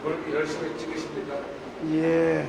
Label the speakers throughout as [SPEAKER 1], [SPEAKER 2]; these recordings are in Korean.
[SPEAKER 1] 그렇게 열심히 찍으십니까?
[SPEAKER 2] 예.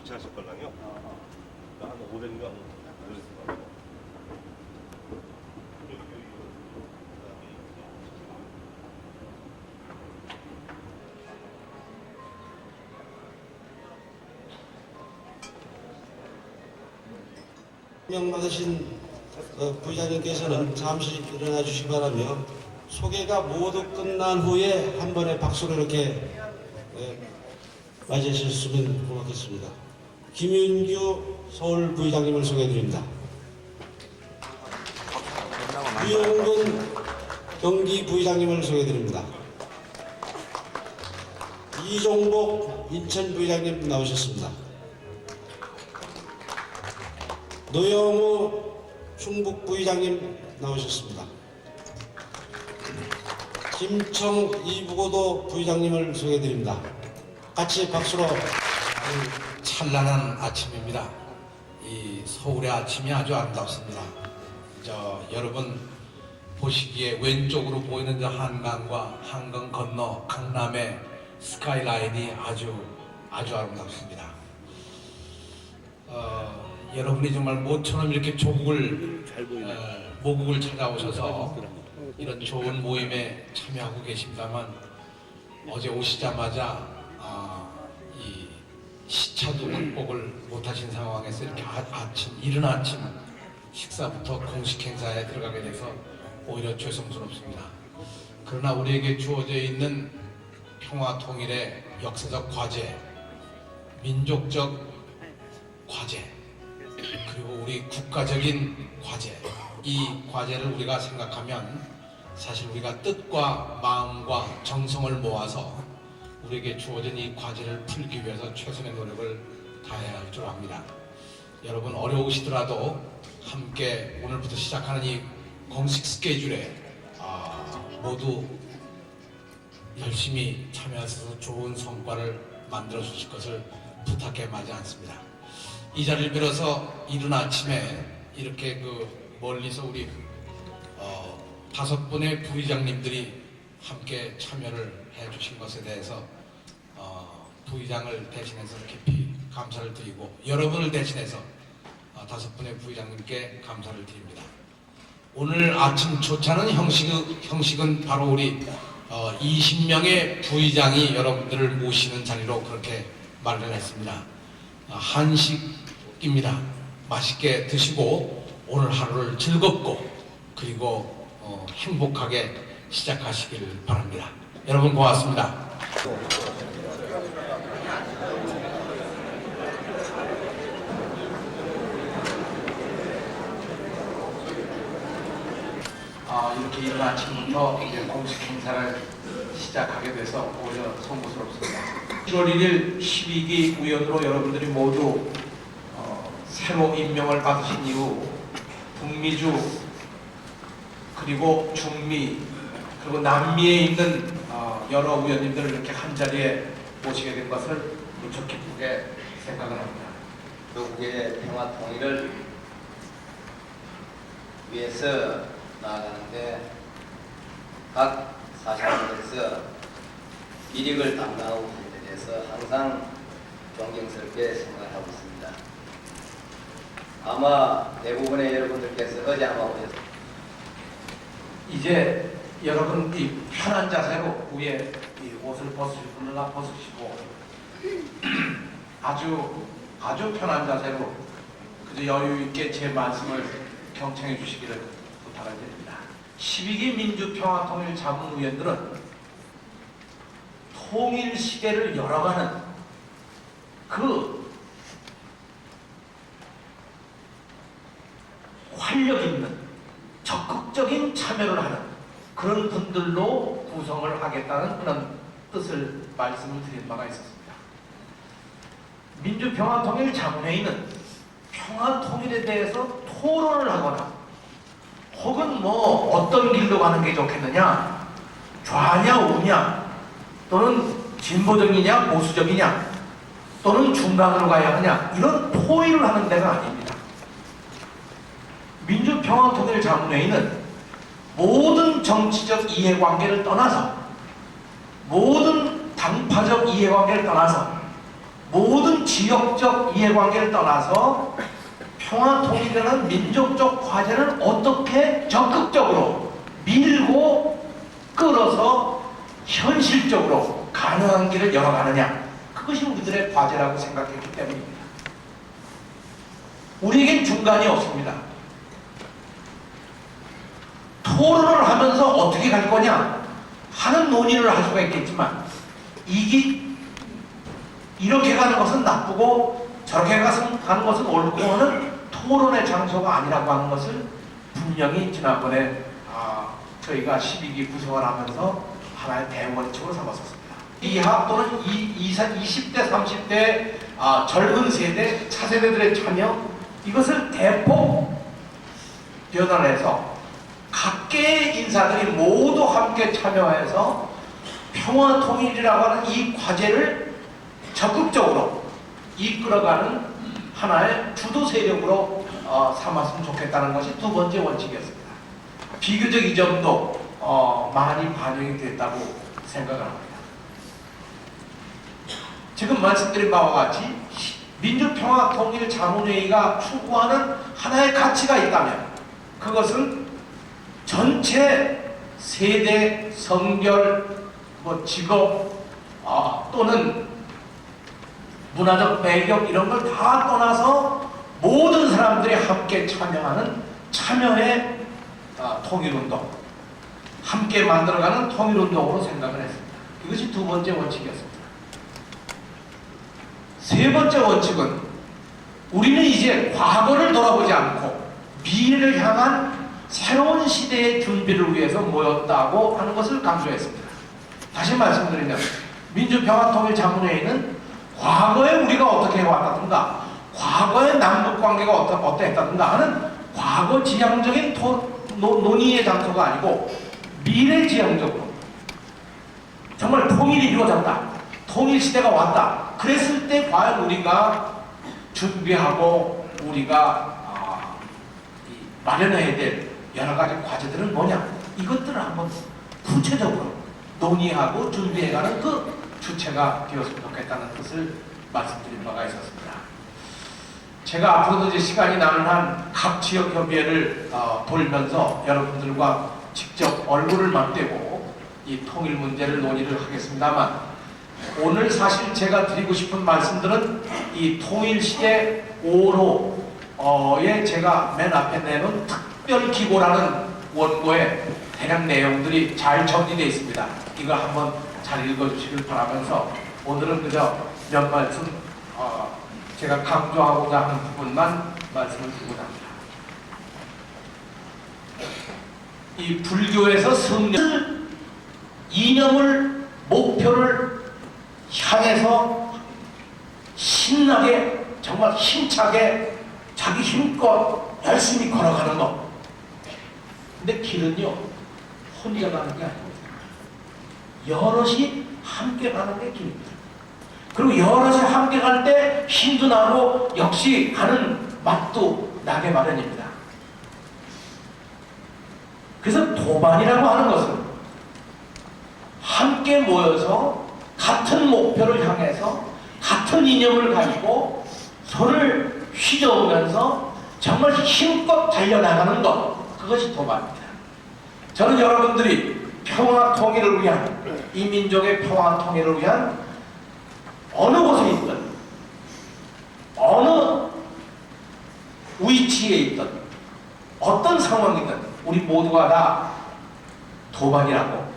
[SPEAKER 3] 하실 걸랑요? 한 500명 그랬을
[SPEAKER 4] 명받으신 부의장님께서는 잠시 일어나 주시기 바라며 소개가 모두 끝난 후에 한 번에 박수로 이렇게 맞이해 주셨으면 고맙겠습니다. 김윤규 서울 부의장님을 소개해드립니다. 유용근 경기 부의장님을 소개해드립니다. 이종복 인천 부의장님 나오셨습니다. 노영우 충북 부의장님 나오셨습니다. 김청 이부고도 부의장님을 소개해드립니다. 같이 박수로.
[SPEAKER 5] 찬란한 아침입니다. 이 서울의 아침이 아주 아름답습니다. 여러분 보시기에 왼쪽으로 보이는 저 한강과 한강 건너 강남의 스카이라인이 아주 아름답습니다. 여러분이 정말 모처럼 이렇게 모국을 찾아오셔서 이런 좋은 모임에 참여하고 계십니다만 어제 오시자마자 이 시차도 극복을 못하신 상황에서 이렇게 이른 아침 식사부터 공식 행사에 들어가게 돼서 오히려 죄송스럽습니다. 그러나 우리에게 주어져 있는 평화 통일의 역사적 과제, 민족적 과제, 그리고 우리 국가적인 과제, 이 과제를 우리가 생각하면 사실 우리가 뜻과 마음과 정성을 모아서 우리에게 주어진 이 과제를 풀기 위해서 최선의 노력을 다해야 할 줄 압니다. 여러분 어려우시더라도 함께 오늘부터 시작하는 이 공식 스케줄에 모두 열심히 참여하셔서 좋은 성과를 만들어 주실 것을 부탁해 마지 않습니다. 이 자리를 빌어서 이른 아침에 이렇게 멀리서 우리 5분의 부의장님들이 함께 참여를 해 주신 것에 대해서 부의장을 대신해서 깊이 감사를 드리고 여러분을 대신해서 5분의 부의장님께 감사를 드립니다. 오늘 아침 초차는 형식은 바로 우리 20명의 부의장이 여러분들을 모시는 자리로 그렇게 마련했습니다. 한식입니다. 맛있게 드시고 오늘 하루를 즐겁고 그리고 행복하게 시작하시길 바랍니다. 여러분 고맙습니다. 이렇게 이른 아침부터 이제 공식 행사를 시작하게 돼서 오히려 송구스럽습니다. 7월 1일 12기 우연으로 여러분들이 모두 새로 임명을 받으신 이후 북미주 그리고 중미 그리고 남미에 있는 여러 의원님들을 이렇게 한자리에 모시게 된 것을 무척 기쁘게 생각을 합니다.
[SPEAKER 6] 조국의 평화 통일을
[SPEAKER 2] 위해서 나아가는데 각 사장님께서 일익을 담당하고 있는 데 대해서 항상 존경스럽게 생각하고 있습니다. 아마 대부분의 여러분들께서 어제 아마 오셨습니다.
[SPEAKER 5] 이제 여러분 이 편한 자세로 위에 이 옷을 벗으시고 아주 편한 자세로 그저 여유 있게 제 말씀을 경청해 주시기를 부탁을 드립니다. 12기 민주평화통일자문위원들은 통일 시대를 열어가는 그 활력 있는 적극적인 참여를 하는 그런 분들로 구성을 하겠다는 그런 뜻을 말씀을 드린 바가 있었습니다. 민주평화통일자문회의는 평화통일에 대해서 토론을 하거나 혹은 뭐 어떤 길로 가는 게 좋겠느냐, 좌냐 우냐, 또는 진보적이냐 보수적이냐, 또는 중간으로 가야 하냐, 이런 토의를 하는 데가 아닙니다. 민주평화통일자문회의는 모든 정치적 이해관계를 떠나서, 모든 당파적 이해관계를 떠나서, 모든 지역적 이해관계를 떠나서 평화통일이라는 민족적 과제를 어떻게 적극적으로 밀고 끌어서 현실적으로 가능한 길을 열어가느냐, 그것이 우리들의 과제라고 생각했기 때문입니다. 우리에겐 중간이 없습니다. 토론을 하면서 어떻게 갈 거냐 하는 논의를 할 수가 있겠지만, 이렇게 가는 것은 나쁘고 저렇게 가는 것은 옳고 하는 토론의 장소가 아니라고 하는 것을 분명히 지난번에 저희가 12기 구성을 하면서 하나의 대원칙으로 삼았었습니다. 이하 또는 20대, 30대 젊은 세대, 차세대들의 참여, 이것을 대폭 변환해서 각계의 인사들이 모두 함께 참여해서 평화통일이라고 하는 이 과제를 적극적으로 이끌어가는 하나의 주도 세력으로 삼았으면 좋겠다는 것이 두 번째 원칙이었습니다. 비교적 이 점도 많이 반영이 됐다고 생각을 합니다. 지금 말씀드린 바와 같이 민주평화통일자문회의가 추구하는 하나의 가치가 있다면, 그것은 전체 세대, 성별, 직업 또는 문화적 배경 이런 걸 다 떠나서 모든 사람들이 함께 참여하는 참여의 통일운동, 함께 만들어가는 통일운동으로 생각을 했습니다. 이것이 두 번째 원칙이었습니다. 세 번째 원칙은 우리는 이제 과거를 돌아보지 않고 미래를 향한 새로운 시대의 준비를 위해서 모였다고 하는 것을 강조했습니다. 다시 말씀드리면 민주평화통일자문회의는 과거에 우리가 어떻게 해왔다든가, 과거의 남북관계가 어떠했다든가 하는 과거 지향적인 논의의 장소가 아니고 미래 지향적으로 정말 통일이 이루어졌다, 통일시대가 왔다, 그랬을 때 과연 우리가 준비하고 우리가 마련해야 될 여러가지 과제들은 뭐냐, 이것들을 한번 구체적으로 논의하고 준비해가는 그 주체가 되었으면 좋겠다는 뜻을 말씀드린 바가 있었습니다. 제가 앞으로도 이제 시간이 나는 한 각 지역 협의회를 돌면서 여러분들과 직접 얼굴을 맞대고 이 통일 문제를 논의를 하겠습니다만, 오늘 사실 제가 드리고 싶은 말씀들은 이 통일시대 5호에 제가 맨 앞에 내놓은 특별기고라는 원고에 대략 내용들이 잘 정리되어 있습니다. 이거 한번 잘 읽어주시길 바라면서 오늘은 그저 몇 말씀 제가 강조하고자 하는 부분만 말씀을 드리고자 합니다. 이 불교에서 승리를, 이념을, 목표를 향해서 신나게, 정말 힘차게 자기 힘껏 열심히 걸어가는 것. 근데 길은요, 혼자 가는 게 아닙니다. 여럿이 함께 가는 게 길입니다. 그리고 여럿이 함께 갈 때 힘도 나고 역시 가는 맛도 나게 마련입니다.
[SPEAKER 6] 그래서 도반이라고 하는 것은 함께 모여서 같은 목표를 향해서 같은 이념을 가지고 손을 휘저으면서 정말 힘껏 달려나가는 것, 그것이 도반입니다. 저는 여러분들이 평화 통일을 위한, 이 민족의 평화 통일을 위한 어느 곳에 있든 어느 위치에 있든 어떤 상황이든 우리 모두가 다 도반이라고,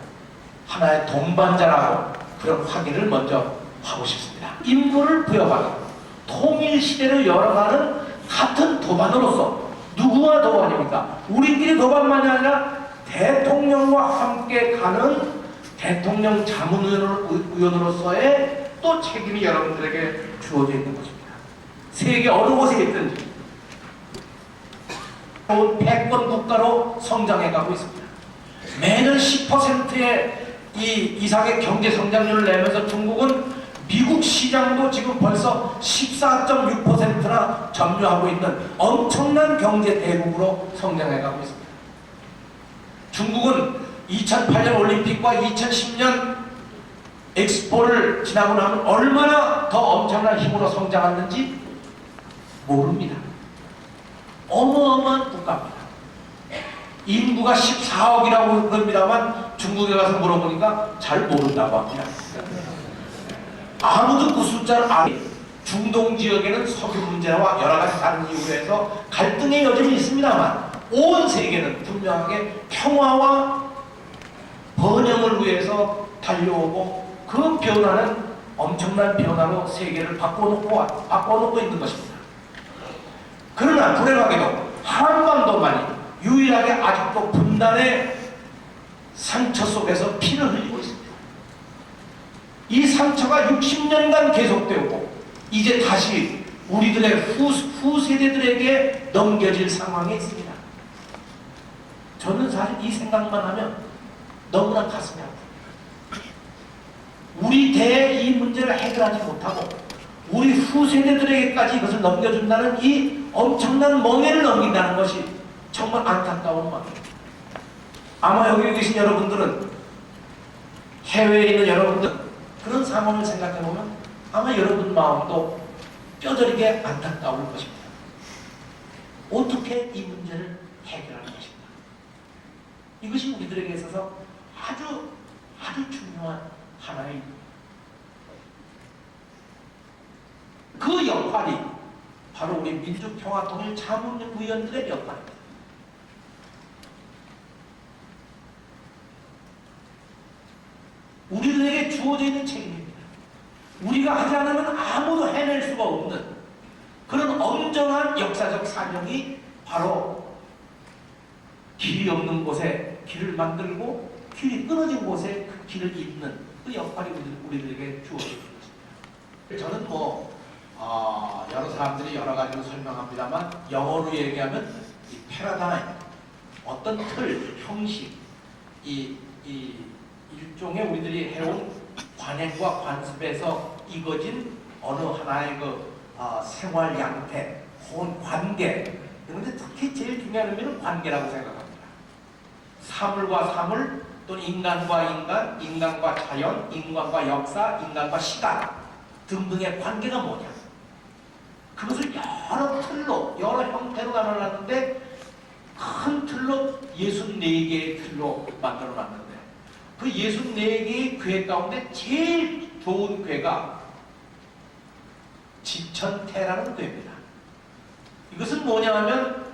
[SPEAKER 6] 하나의 동반자라고 그런 확인을 먼저 하고 싶습니다. 임무를 부여받은 통일 시대를 열어가는 같은 도반으로서, 누구와 도반입니까? 우리끼리 도반만이 아니라 대통령과 함께 가는 대통령 자문위원으로서의 또 책임이 여러분들에게 주어져 있는 것입니다. 세계 어느 곳에 있든지 패권 국가로 성장해가고 있습니다. 매년 10%의 이상의 경제 성장률을 내면서 중국은 미국 시장도 지금 벌써 14.6%나 점유하고 있는 엄청난 경제 대국으로 성장해가고 있습니다. 중국은 2008년 올림픽과 2010년 엑스포를 지나고 나면 얼마나 더 엄청난 힘으로 성장했는지 모릅니다. 어마어마한 국가입니다. 인구가 14억이라고 그럽니다만 중국에 가서 물어보니까 잘 모른다고 합니다. 아무도 그 숫자를 안 해요. 중동 지역에는 석유 문제와 여러 가지 다른 이유로 해서 갈등의 여전히 있습니다만 온 세계는 분명하게 평화와 번영을 위해서 달려오고, 그 변화는 엄청난 변화로 세계를 바꿔놓고 있는 것입니다. 그러나 불행하게도 한반도만이 유일하게 아직도 분단의 상처 속에서 피를 흘리고 있습니다. 이 상처가 60년간 계속되고 이제 다시 우리들의 후세대들에게 넘겨질 상황에 있습니다. 저는 사실 이 생각만 하면 너무나 가슴이 아픕니다. 우리 대에 이 문제를 해결하지 못하고 우리 후세대들에게까지 이것을 넘겨준다는 이 엄청난 멍해를 넘긴다는 것이 정말 안타까운 마음입니다. 아마 여기 계신 여러분들은, 해외에 있는 여러분들, 그런 상황을 생각해보면 아마 여러분 마음도 뼈저리게 안타까울 것입니다. 어떻게 이 문제를 해결하는 것인가? 이것이 우리들에게 있어서 아주 중요한 하나의 그 역할이 바로 우리 민주평화통일 자문위원들의 역할입니다. 우리들에게 주어져 있는 책임입니다. 우리가 하지 않으면 아무도 해낼 수가 없는 그런 엄정한 역사적 사명이 바로 길이 없는 곳에 길을 만들고 길이 끊어진 곳에 그 길을 잇는 그 역할이 우리들에게 주어져 있는 것입니다. 저는 여러 사람들이 여러 가지로 설명합니다만 영어로 얘기하면 이 패러다임, 어떤 틀, 형식, 이 일종의 우리들이 해온 관행과 관습에서 이거진 어느 하나의 생활 양태 혹은 관계, 그런데 특히 제일 중요한 의미는 관계라고 생각합니다. 사물과 사물, 또는 인간과 인간, 인간과 자연, 인간과 역사, 인간과 시간 등등의 관계가 뭐냐? 그것을 여러 틀로, 여러 형태로 나눠놨는데 큰 틀로 64개의 틀로 만들어놨는데 그 64개의 궤 가운데 제일 좋은 궤가 지천태라는 궤입니다. 이것은 뭐냐 하면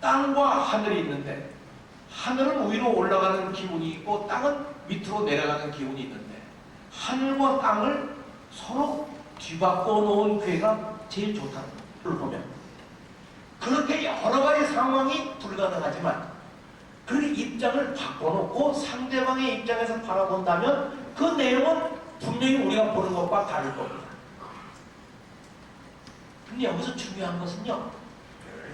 [SPEAKER 6] 땅과 하늘이 있는데 하늘은 위로 올라가는 기운이 있고 땅은 밑으로 내려가는 기운이 있는데 하늘과 땅을 서로 뒤바꿔 놓은 궤가 제일 좋다는 걸 보면 그렇게 여러 가지 상황이 불가능하지만 그 입장을 바꿔놓고 상대방의 입장에서 바라본다면 그 내용은 분명히 우리가 보는 것과 다를 겁니다. 근데 여기서 중요한 것은요,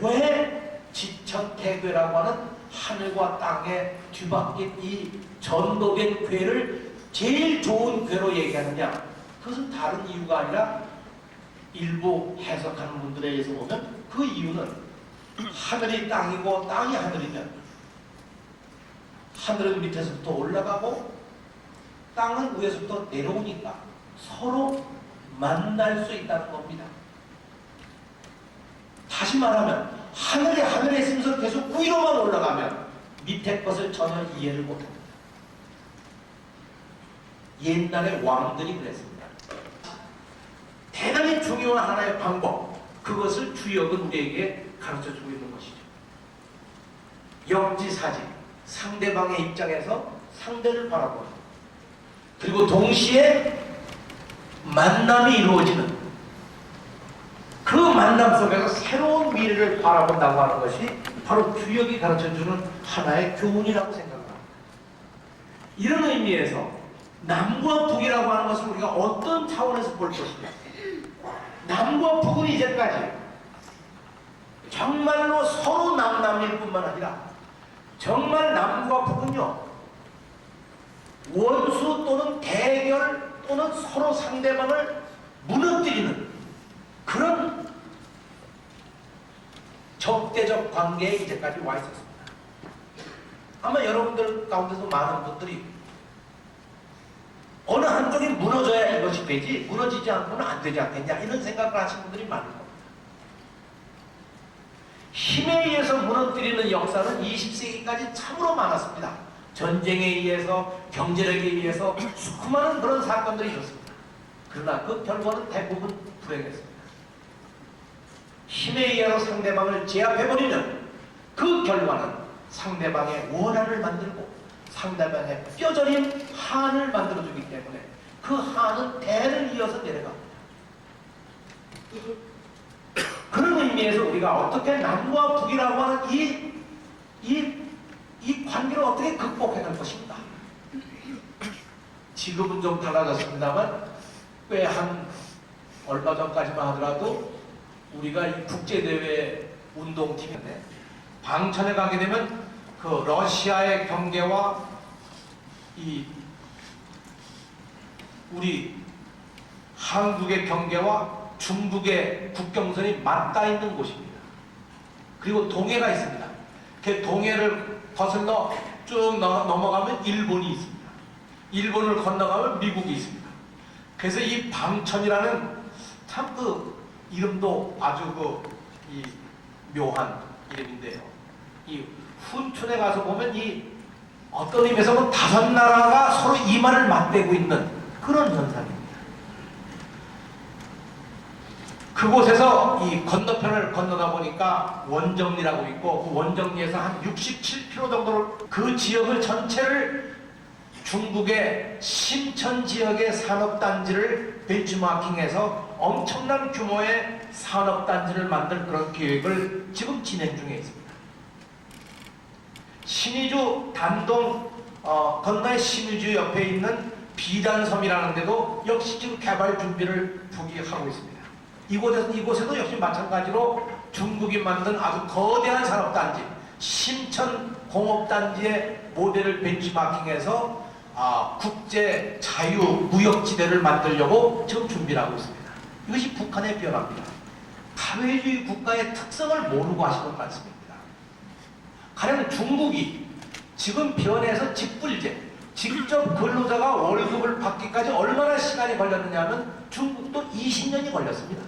[SPEAKER 6] 왜 지천태궤라고 하는 하늘과 땅에 뒤바뀐 이 전도된 궤를 제일 좋은 궤로 얘기하느냐? 그것은 다른 이유가 아니라 일부 해석하는 분들에 의해서 보면 그 이유는 하늘이 땅이고 땅이 하늘이면 하늘은 밑에서부터 올라가고 땅은 위에서부터 내려오니까 서로 만날 수 있다는 겁니다. 다시 말하면 하늘에 있으면서 계속 위로만 올라가면 밑에 것을 전혀 이해를 못합니다. 옛날에 왕들이 그랬습니다. 대단히 중요한 하나의 방법, 그것을 주역은 우리에게 가르쳐주고 있는 것이죠. 역지사지, 상대방의 입장에서 상대를 바라보는, 그리고 동시에 만남이 이루어지는, 그 만남 속에서 새로운 미래를 바라본다고 하는 것이 바로 주역이 가르쳐주는 하나의 교훈이라고 생각합니다. 이런 의미에서 남과 북이라고 하는 것을 우리가 어떤 차원에서 볼 것이냐. 남과 북은 이제까지 정말로 서로 남남일 뿐만 아니라 정말 남과 북은요, 원수 또는 대결 또는 서로 상대방을 무너뜨리는 그런 적대적 관계에 이제까지 와 있었습니다. 아마 여러분들 가운데서 많은 분들이 어느 한쪽이 무너져야 이것이 되지, 무너지지 않고는 안 되지 않겠냐, 이런 생각을 하시는 분들이 많은 겁니다. 힘에 의해서 무너뜨리는 역사는 20세기까지 참으로 많았습니다. 전쟁에 의해서, 경제력에 의해서 수많은 그런 사건들이 있었습니다. 그러나 그 결과는 대부분 불행했습니다. 힘에 의해서 상대방을 제압해버리면 그 결과는 상대방의 원한을 만들고 상대방의 뼈저린 한을 만들어주기 때문에 그 한은 대를 이어서 내려갑니다. 그런 의미에서 우리가 어떻게 남과 북이라고 하는 이 관계를 어떻게 극복해 갈 것인가. 지금은 좀 달라졌습니다만 꽤 한 얼마 전까지만 하더라도 우리가 이 국제대회 운동팀인데 방천에 가게 되면 그 러시아의 경계와 이 우리 한국의 경계와 중국의 국경선이 맞닿아 있는 곳입니다. 그리고 동해가 있습니다. 그 동해를 거슬러 쭉 넘어가면 일본이 있습니다. 일본을 건너가면 미국이 있습니다. 그래서 이 방천이라는 참 그 이름도 아주 이 묘한 이름인데요. 이 훈춘에 가서 보면 이 어떤 의미에서 보면 다섯 나라가 서로 이마를 맞대고 있는 그런 현상입니다. 그곳에서 이 건너편을 건너다 보니까 원정리라고 있고 그 원정리에서 한 67km 정도를 그 지역을 전체를 중국의 심천 지역의 산업단지를 벤치마킹해서 엄청난 규모의 산업단지를 만들 그런 계획을 지금 진행 중에 있습니다. 신의주 단동 건너의 신의주 옆에 있는 비단섬이라는 데도 역시 지금 개발 준비를 북이 하고 있습니다. 이곳에도 역시 마찬가지로 중국이 만든 아주 거대한 산업단지 심천공업단지의 모델을 벤치마킹해서 국제 자유무역지대를 만들려고 지금 준비를 하고 있습니다. 이것이 북한의 변화입니다. 사회주의 국가의 특성을 모르고 하시는 말씀입니다. 가령 중국이 지금 변해서 직불제, 직접 근로자가 월급을 받기까지 얼마나 시간이 걸렸느냐 하면 중국도 20년이 걸렸습니다.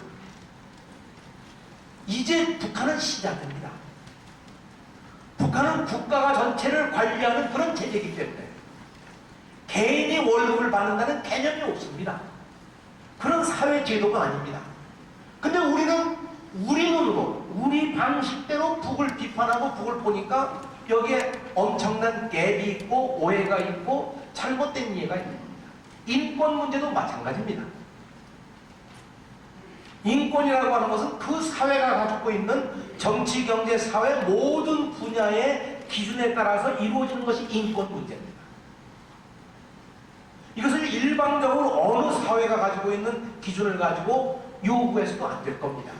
[SPEAKER 6] 이제 북한은 시작됩니다. 북한은 국가가 전체를 관리하는 그런 체제이기 때문에 개인이 월급을 받는다는 개념이 없습니다. 그런 사회 제도가 아닙니다. 근데 우리는 우리 눈으로 우리 방식대로 북을 비판하고 북을 보니까 여기에 엄청난 갭이 있고 오해가 있고 잘못된 이해가 있는 겁니다. 인권 문제도 마찬가지입니다. 인권이라고 하는 것은 그 사회가 가지고 있는 정치, 경제, 사회 모든 분야의 기준에 따라서 이루어지는 것이 인권 문제입니다. 이것을 일방적으로 어느 사회가 가지고 있는 기준을 가지고 요구해서도 안 될 겁니다.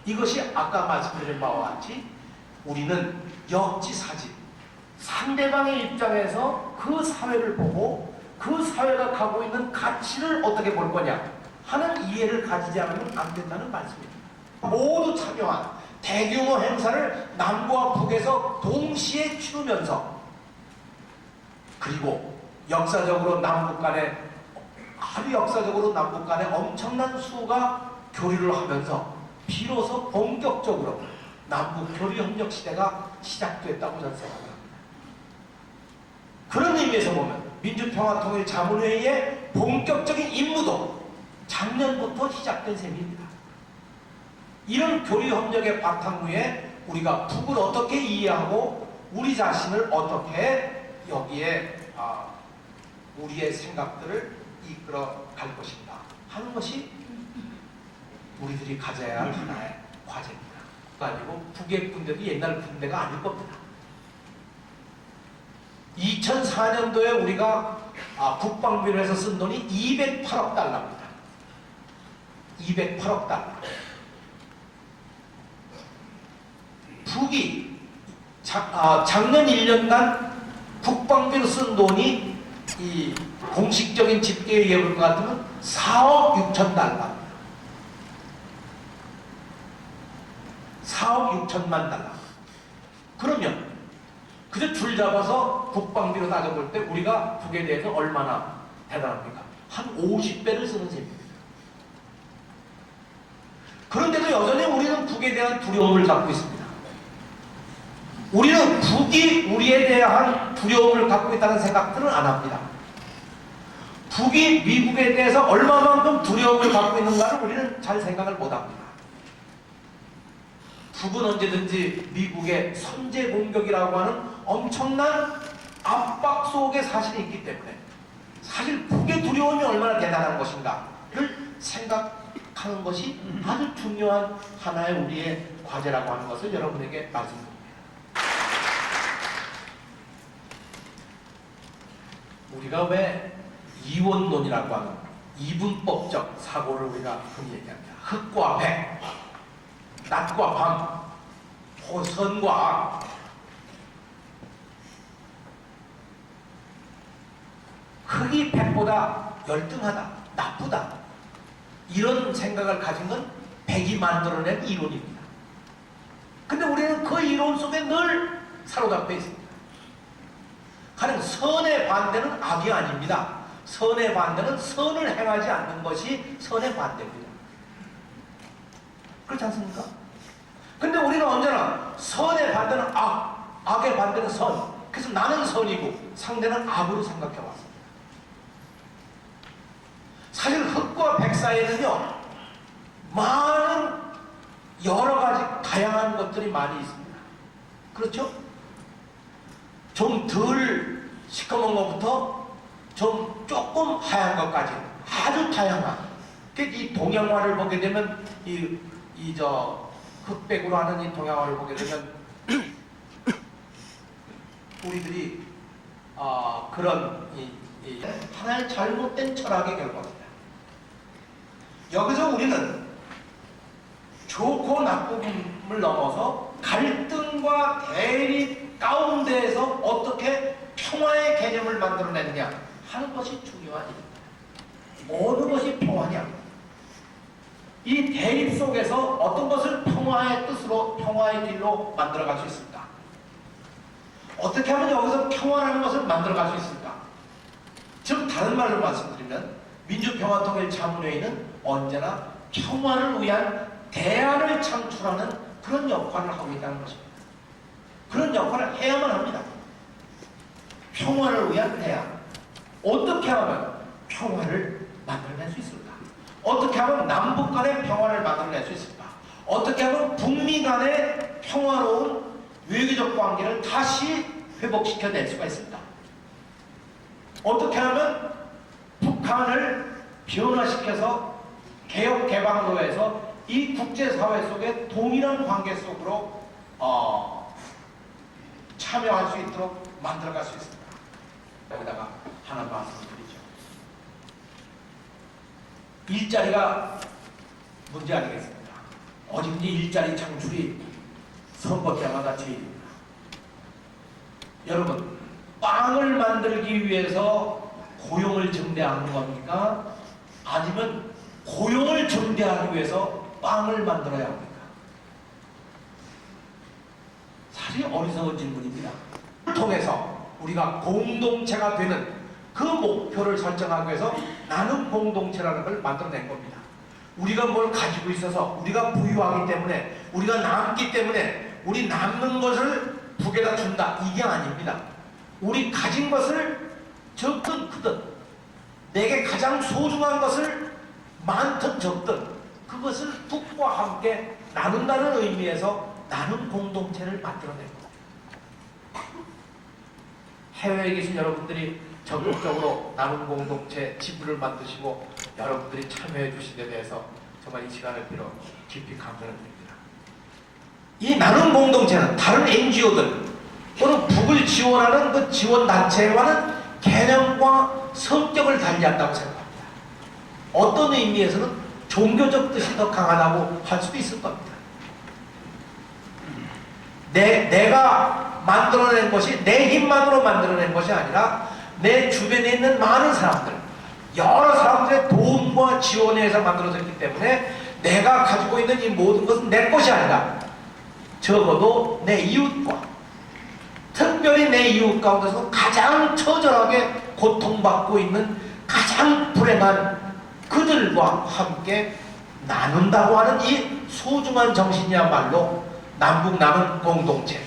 [SPEAKER 6] 이것이 아까 말씀드린 바와 같이 우리는 역지사지, 상대방의 입장에서 그 사회를 보고 그 사회가 갖고 있는 가치를 어떻게 볼 거냐 하는 이해를 가지지 않으면 안 된다는 말씀입니다. 모두 참여한 대규모 행사를 남과 북에서 동시에 치르면서 그리고 역사적으로 남북 간에 아주 역사적으로 남북 간에 엄청난 수가 교류를 하면서 비로소 본격적으로 남북 교류 협력 시대가 시작됐다고 저는 생각합니다. 그런 의미에서 보면 민주평화통일자문회의의 본격적인 임무도 작년부터 시작된 셈입니다. 이런 교류 협력의 바탕 위에 우리가 북을 어떻게 이해하고 우리 자신을 어떻게 여기에 우리의 생각들을 이끌어 갈 것인가 하는 것이 우리들이 가져야 할 하나의 과제입니다. 아니고 북의 군대도 옛날 군대가 아닐 겁니다. 2004년도에 우리가 국방비를 해서 쓴 돈이 208억 달러입니다. 208억 달러. 북이 작년 1년간 국방비로 쓴 돈이 이 공식적인 집계에 의해 볼 것 같으면 4억 6천 달러. 4억 6천만 달러. 그러면 그저 줄 잡아서 국방비로 따져볼 때 우리가 북에 대해서 얼마나 대단합니까? 한 50배를 쓰는 셈입니다. 그런데도 여전히 우리는 북에 대한 두려움을 갖고 있습니다. 우리는 북이 우리에 대한 두려움을 갖고 있다는 생각들은 안 합니다. 북이 미국에 대해서 얼마만큼 두려움을 갖고 있는가를 우리는 잘 생각을 못 합니다. 북은 언제든지 미국의 선제 공격이라고 하는 엄청난 압박 속에 사실이 있기 때문에 사실 북의 두려움이 얼마나 대단한 것인가를 생각하는 것이 아주 중요한 하나의 우리의 과제라고 하는 것을 여러분에게 말씀드립니다. 우리가 왜 이원론이라고 하는 이분법적 사고를 우리가 흔히 얘기합니다. 흑과 백, 낮과 밤, 선과 악. 흑이 백보다 열등하다, 나쁘다. 이런 생각을 가진 건 백이 만들어낸 이론입니다. 근데 우리는 그 이론 속에 늘 사로잡혀 있습니다. 가령 선의 반대는 악이 아닙니다. 선의 반대는 선을 행하지 않는 것이 선의 반대입니다. 그렇지 않습니까? 근데 우리는 언제나 선의 반대는 악, 악의 반대는 선. 그래서 나는 선이고 상대는 악으로 생각해 왔습니다. 사실 흑과 백 사이에는요, 많은 여러 가지 다양한 것들이 많이 있습니다. 그렇죠? 좀 덜 시커먼 것부터 좀 조금 하얀 것까지 아주 다양한. 이 동양화를 보게 되면 흑백으로 하는 이 동양화를 보게 되면 우리들이 그런 하나의 잘못된 철학의 결과입니다. 여기서 우리는 좋고 나쁨을 넘어서 갈등과 대립 가운데에서 어떻게 평화의 개념을 만들어내느냐 하는 것이 중요한 일입니다. 어느 것이 평화냐? 이 대립 속에서 어떤 것을 평화의 뜻으로, 평화의 길로 만들어갈 수 있을까? 어떻게 하면 여기서 평화라는 것을 만들어갈 수 있을까? 즉 다른 말로 말씀드리면 민주평화통일자문회의는 언제나 평화를 위한 대안을 창출하는 그런 역할을 하고 있다는 것입니다. 그런 역할을 해야만 합니다. 평화를 위한 대안. 어떻게 하면 평화를 만들어낼 수 있을까? 어떻게 하면 남북 간의 평화를 만들어낼 수 있을까? 어떻게 하면 북미 간의 평화로운 외교적 관계를 다시 회복시켜낼 수가 있을까? 어떻게 하면 북한을 변화시켜서 개혁 개방으로 해서 이 국제사회 속에 동일한 관계 속으로 참여할 수 있도록 만들어갈 수 있습니다. 여기다가 하나 말씀드리죠. 일자리가 문제 아니겠습니까? 어딘지 일자리 창출이 선거 때마다 제일입니다. 여러분, 빵을 만들기 위해서 고용을 증대하는 겁니까? 아니면 고용을 증대하기 위해서 빵을 만들어야 합니까? 사실 어리석은 질문입니다. 통해서 우리가 공동체가 되는 그 목표를 설정하기 위해서 나눔 공동체라는 걸 만들어낸 겁니다. 우리가 뭘 가지고 있어서 우리가 부유하기 때문에 우리가 남기 때문에 우리 남는 것을 북에다 준다 이게 아닙니다. 우리 가진 것을 적든 크든 내게 가장 소중한 것을 많든 적든 그것을 북과 함께 나눈다는 의미에서 나눔 공동체를 만들어낸 겁니다. 해외에 계신 여러분들이 적극적으로 나눔 공동체 지부를 만드시고 여러분들이 참여해 주신 데 대해서 정말 이 시간을 빌어 깊이 감사를 드립니다. 이 나눔 공동체는 다른 NGO들 또는 북을 지원하는 그 지원단체와는 개념과 성격을 달리한다고 생각합니다. 어떤 의미에서는 종교적 뜻이 더 강하다고 할 수도 있을 겁니다. 내가 만들어낸 것이 내 힘만으로 만들어낸 것이 아니라 내 주변에 있는 많은 사람들, 여러 사람들의 도움과 지원에 의해서 만들어졌기 때문에 내가 가지고 있는 이 모든 것은 내 것이 아니라 적어도 내 이웃과 특별히 내 이웃 가운데서 가장 처절하게 고통받고 있는 가장 불행한 그들과 함께 나눈다고 하는 이 소중한 정신이야말로 남북 나눔 공동체,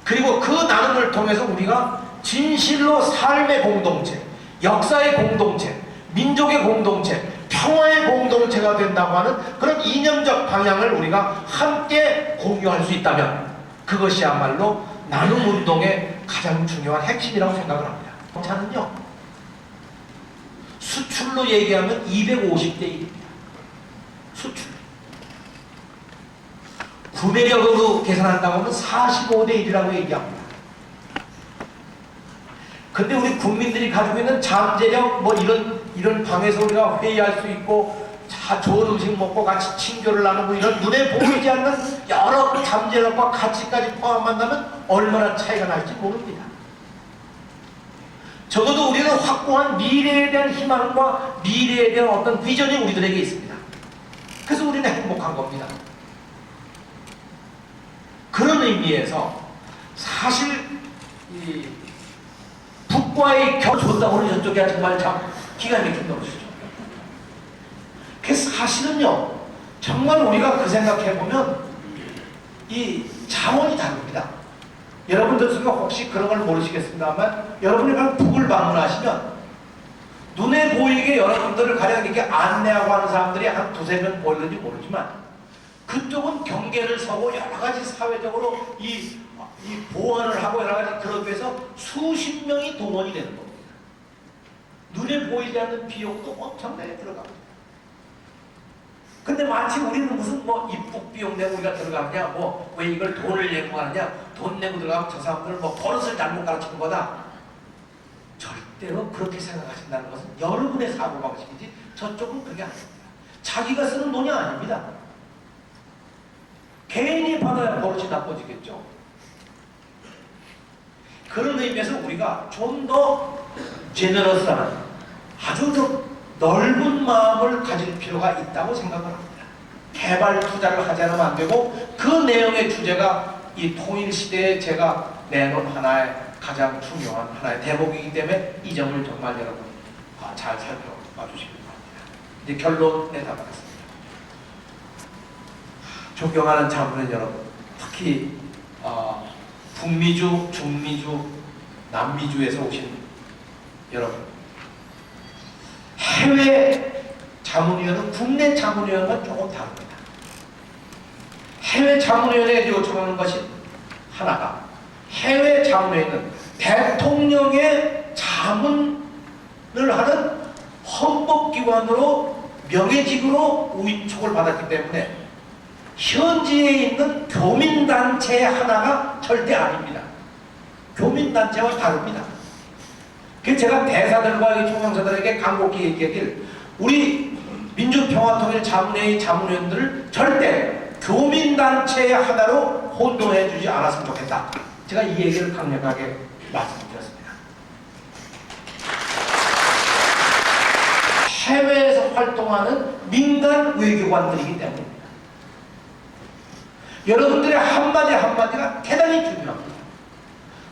[SPEAKER 6] 그리고 그 나눔을 통해서 우리가 진실로 삶의 공동체, 역사의 공동체, 민족의 공동체, 평화의 공동체가 된다고 하는 그런 이념적 방향을 우리가 함께 공유할 수 있다면 그것이야말로 나눔운동의 가장 중요한 핵심이라고 생각을 합니다. 저는요, 수출로 얘기하면 250대 1입니다. 수출. 구매력으로 계산한다고 하면 45대 1이라고 얘기합니다. 근데 우리 국민들이 가지고 있는 잠재력, 뭐 이런 방에서 우리가 회의할 수 있고, 좋은 음식 먹고 같이 친교를 나누고 이런 눈에 보이지 않는 여러 잠재력과 가치까지 포함한다면 얼마나 차이가 날지 모릅니다. 적어도 우리는 확고한 미래에 대한 희망과 미래에 대한 어떤 비전이 우리들에게 있습니다. 그래서 우리는 행복한 겁니다. 그런 의미에서 사실 이 북과의 좋다고 하는 저쪽이 정말 참 기가 막힌 것이죠. 그래서 사실은요, 정말 우리가 그 생각해보면 이 자원이 다릅니다. 여러분들 중에 혹시 그런 걸 모르시겠습니다만, 여러분이 바로 북을 방문하시면 눈에 보이게 여러분들을 가장 이렇게 안내하고 하는 사람들이 한 두세 명 보이는지 모르지만, 그쪽은 경계를 서고 여러 가지 사회적으로 이 보완을 하고 여러 가지 그러기 위해서 수십 명이 동원이 되는 겁니다. 눈에 보이지 않는 비용도 엄청나게 들어갑니다. 근데 마치 우리는 무슨 뭐 입국 비용 내고 우리가 들어가느냐, 뭐 왜 이걸 돈을 내고 가느냐, 돈 내고 들어가면 저 사람들은 뭐 버릇을 잘못 가르치는 거다. 절대로 그렇게 생각하신다는 것은 여러분의 사고방식이지 저쪽은 그게 아닙니다. 자기가 쓰는 돈이 아닙니다. 개인이 받아야 버릇이 나빠지겠죠. 그런 의미에서 우리가 좀 더 제너러스한, 아주 더 넓은 마음을 가질 필요가 있다고 생각을 합니다. 개발 투자를 하지 않으면 안 되고, 그 내용의 주제가 이 통일시대에 제가 내놓은 하나의 가장 중요한 하나의 대목이기 때문에 이 점을 정말 여러분 잘 살펴봐 주시기 바랍니다. 이제 결론에 다가갔습니다. 존경하는 자문은 여러분, 특히 북미주, 중미주, 남미주에서 오신 여러분, 해외 자문위원은 국내 자문위원과 조금 다릅니다. 해외 자문위원회에 요청하는 것이 하나가, 해외 자문회는 대통령의 자문을 하는 헌법기관으로 명예직으로 위촉을 받았기 때문에 현지에 있는 교민단체 하나가 절대 아닙니다. 교민단체와 다릅니다. 그래서 제가 대사들과 총영사들에게 간곡히 얘기하길, 우리 민주평화통일자문회의 자문위원들을 절대 교민단체 하나로 혼동해 주지 않았으면 좋겠다. 제가 이 얘기를 강력하게 말씀드렸습니다. 해외에서 활동하는 민간 외교관들이기 때문입니다. 여러분들의 한마디 한마디가 대단히 중요합니다.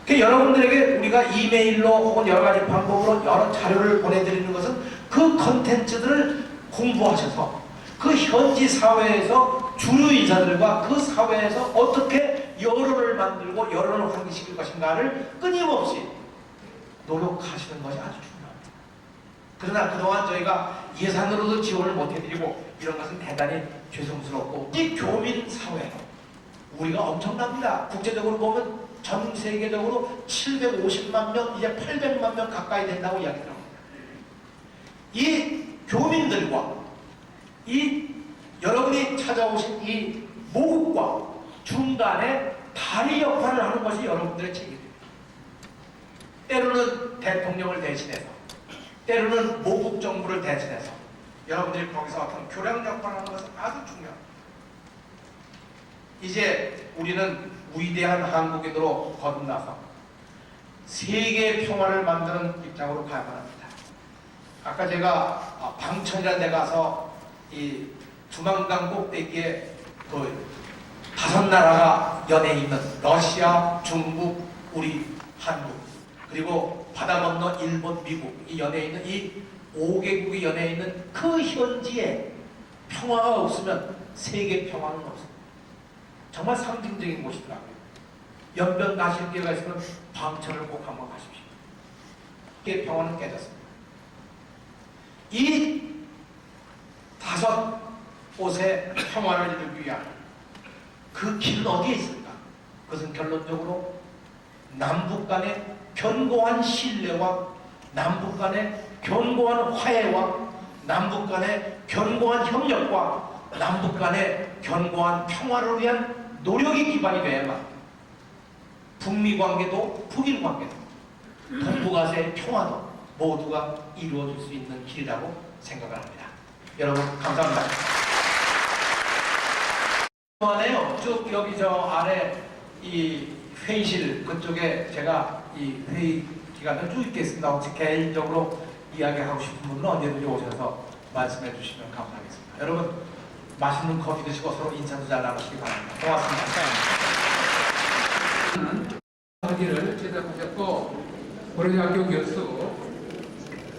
[SPEAKER 6] 그 여러분들에게 우리가 이메일로 혹은 여러 가지 방법으로 여러 자료를 보내드리는 것은 그 컨텐츠들을 공부하셔서 그 현지 사회에서 주류의사들과 그 사회에서 어떻게 여론을 만들고 여론을 환기시킬 것인가를 끊임없이 노력하시는 것이 아주 중요합니다. 그러나 그동안 저희가 예산으로도 지원을 못해드리고 이런 것은 대단히 죄송스럽고, 이 교민 사회 우리가 엄청납니다. 국제적으로 보면 전 세계적으로 750만 명, 이제 800만 명 가까이 된다고 이야기를 합니다. 이 교민들과 이 여러분이 찾아오신 이 모국과 중간에 다리 역할을 하는 것이 여러분들의 책임입니다. 때로는 대통령을 대신해서, 때로는 모국 정부를 대신해서 여러분들이 거기서 어떤 교량 역할을 하는 것은 아주 중요합니다. 이제 우리는 위대한 한국인으로 거듭나서 세계 평화를 만드는 입장으로 가야만 합니다. 아까 제가 방천이라는 데 가서 이 두만강 꼭대기에 그 5나라가 연해 있는 러시아, 중국, 우리, 한국, 그리고 바다 건너 일본, 미국 이 연해 있는 이 5개국이 연해 있는 그 현지에 평화가 없으면 세계 평화는 없습니다. 정말 상징적인 곳이더라고요. 연변 가실 기회가 있으면 방천을 꼭 한번 가십시오. 세계 평화는 깨졌습니다. 이 5곳의 평화를 이루기 위한 그 길은 어디에 있을까? 그것은 결론적으로 남북 간의 견고한 신뢰와 남북 간의 견고한 화해와 남북 간의 견고한 협력과 남북 간의 견고한 평화를 위한 노력이 기반이 돼야만 북미 관계도 북일 관계도 동북아시아의 평화도 모두가 이루어질 수 있는 길이라고 생각을 합니다. 여러분 감사합니다. 그동안에요, 쭉 여기 저 아래 이 회의실 그쪽에 제가 이 회의 기간을 쭉 있겠습니다. 혹시 개인적으로 이야기하고 싶은 분은 언제든지 오셔서 말씀해 주시면 감사하겠습니다. 여러분 맛있는 커피 드시고 서로 인사도 잘 나누시기 바랍니다. 고맙습니다.
[SPEAKER 7] 하기를 제작하셨고, 고려대학교 교수,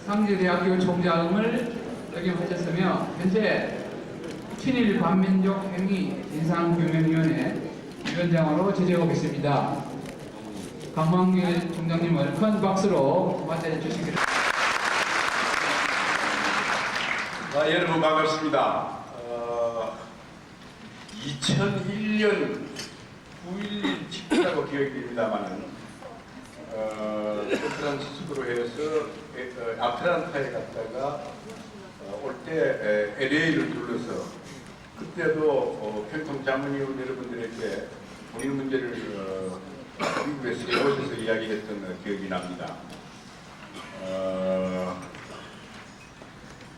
[SPEAKER 7] 상지대학교 총장을 역임하셨으며 현재 친일 반민족 행위 진상규명위원회 위원장으로 재직하고 계십니다. 강만길 총장님을 큰 박수로 맞이해 주시기를.
[SPEAKER 1] 여러분 반갑습니다. 2001년 9.11 직후라고 기억이 됩니다만은 샌프란시스코로 해서 아틀란타에 갔다가 올 때 LA를 둘러서 그때도 교통 자문위원 여러분들에게 본인 문제를 미국에서 세워져서 이야기했던 기억이 납니다.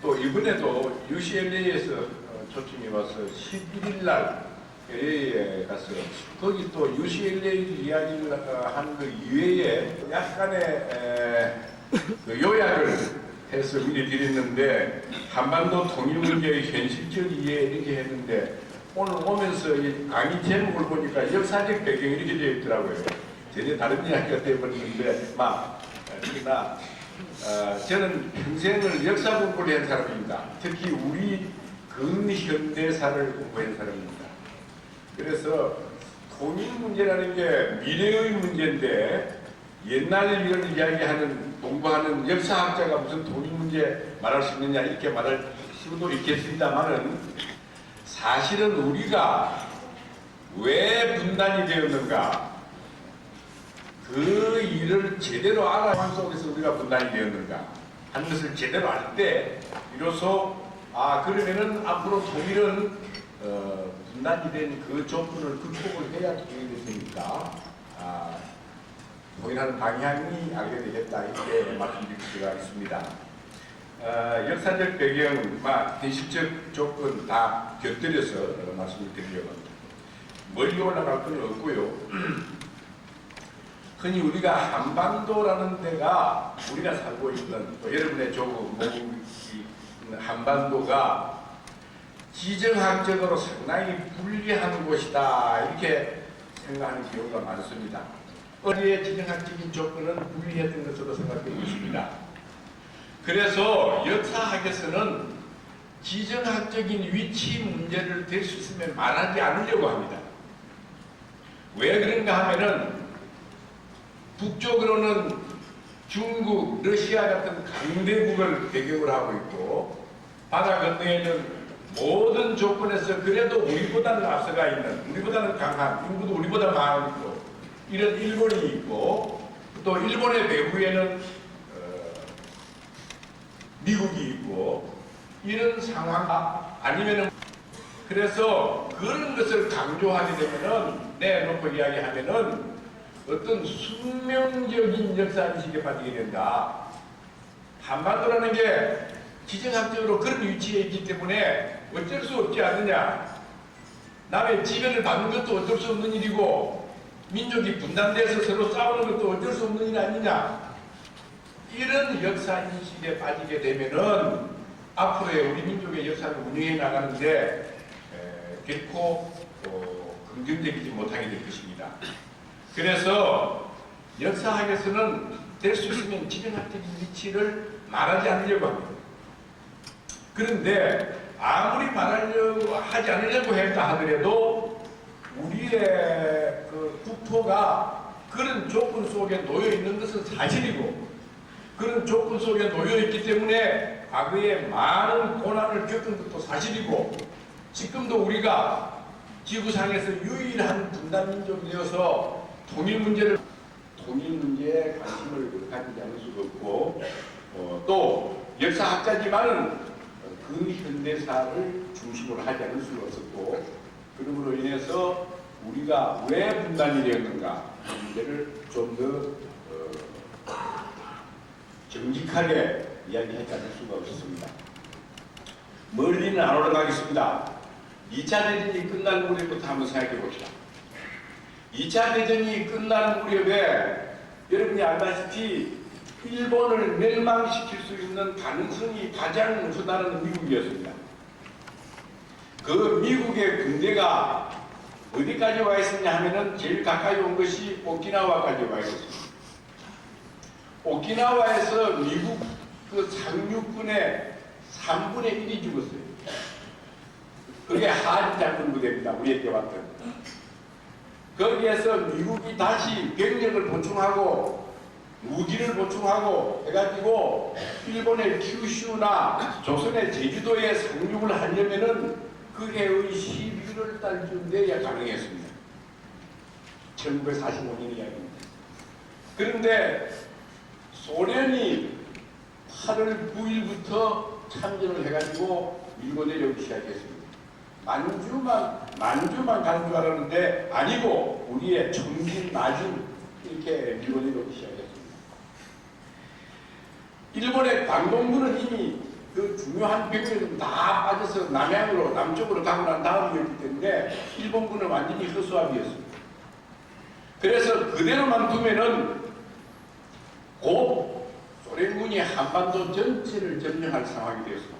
[SPEAKER 1] 또 이번에도 UCLA에서 초청이 와서 11일 날 LA에 가서 거기 또 UCLA 이야기를 하는 그 이외에 약간의 그 요약을 해서 미리 드렸는데 한반도 통일 문제의 현실적 이해 이렇게 했는데 오늘 오면서 이 강의 제목을 보니까 역사적 배경이 이렇게 되어 있더라고요. 전혀 다른 이야기가 되어버렸는데 특히나 저는 평생을 역사 공부를 한 사람입니다. 특히 우리 근현대사를 공부한 사람입니다. 그래서 통일 문제라는 게 미래의 문제인데 옛날 이런 이야기하는 공부하는 역사학자가 무슨 통일 문제 말할 수 있느냐 이렇게 말할 수도 있겠습니다만은 사실은 우리가 왜 분단이 되었는가 그 일을 제대로 알아야 한 속에서 우리가 분단이 되었는가 하는 것을 제대로 알 때 비로소 그러면은 앞으로 통일은 분단이 된 그 조건을 극복을 해야 통일이 되니까 통일하는 방향이 알게 되겠다 이렇게 말씀드릴 수가 있습니다. 역사적 배경, 현실적 조건 다 곁들여서 말씀을 드리려고 합니다. 멀리 올라갈 건 없고요. 흔히 우리가 한반도라는 데가 우리가 살고 있는 또 여러분의 조국 한반도가 지정학적으로 상당히 불리한 곳이다 이렇게 생각하는 경우가 많습니다. 어디에 지정학적인 조건은 불리했던 것으로 생각되고 있습니다. 그래서 역사학에서는 지정학적인 위치 문제를 될 수 있으면 말하지 않으려고 합니다. 왜 그런가 하면은 북쪽으로는 중국, 러시아 같은 강대국을 배경으로 하고 있고 바다 건너에는 모든 조건에서 그래도 우리보다는 앞서가 있는, 우리보다는 강한, 인구도 우리보다 많고 이런 일본이 있고 또 일본의 배후에는 미국이 있고 이런 상황 아니면은 그래서 그런 것을 강조하게 되면은 내놓고 이야기하면은 어떤 숙명적인 역사인식에 빠지게 된다. 한반도라는 게 지정학적으로 그런 위치에 있기 때문에 어쩔 수 없지 않느냐. 남의 지배를 받는 것도 어쩔 수 없는 일이고 민족이 분단돼서 서로 싸우는 것도 어쩔 수 없는 일 아니냐. 이런 역사인식에 빠지게 되면은 앞으로의 우리 민족의 역사를 운영해 나가는데 결코 긍정적이지 못하게 될 것입니다. 그래서 역사학에서는 될 수 있으면 지정학적인 위치를 말하지 않으려고 합니다. 그런데 아무리 말하려고 하지 않으려고 했다 하더라도 우리의 그 국토가 그런 조건 속에 놓여 있는 것은 사실이고 그런 조건 속에 놓여 있기 때문에 과거에 많은 고난을 겪은 것도 사실이고 지금도 우리가 지구상에서 유일한 분단민족이 되어서 통일 문제에 관심을 가지지 않을 수가 없고 또 역사학자지만은 근현대사를 중심으로 하지 않을 수가 없었고 그러므로 인해서 우리가 왜 분단이 되었는가 이 문제를 좀 더 정직하게 이야기하지 않을 수가 없었습니다. 멀리는 안 올라가겠습니다. 2차 대전이 끝난 무렵부터 한번 생각해 봅시다. 2차 대전이 끝난 무렵에 여러분이 알다시피 일본을 멸망시킬 수 있는 가능성이 가장 우선하는 미국이었습니다. 그 미국의 군대가 어디까지 와 있었냐 하면은 제일 가까이 온 것이 오키나와까지 와 있었습니다. 오키나와에서 미국 그 상륙군의 3분의 1이 죽었어요. 그게 하리 장군 부대입니다. 우리에게 왔던. 거기에서 미국이 다시 병력을 보충하고 무기를 보충하고 해가지고 일본의 큐슈나 조선의 제주도에 상륙을 하려면은 그해의 11월 달쯤 돼야 가능했습니다. 1945년 이야기입니다. 그런데 소련이 8월 9일부터 참전을 해가지고 밀고 내려오기 시작했습니다. 만주만 가는 줄 알았는데 아니고 우리의 청진, 나중 이렇게 밀고 내려오기 시작했습니다. 일본의 광동군은 이미 그 중요한 병력은 다 빠져서 남양으로 남쪽으로 가고 난 다음이었기 때문에 일본군은 완전히 허수아비였습니다. 그래서 그대로만 두면은 곧 소련군이 한반도 전체를 점령할 상황이 되었습니다.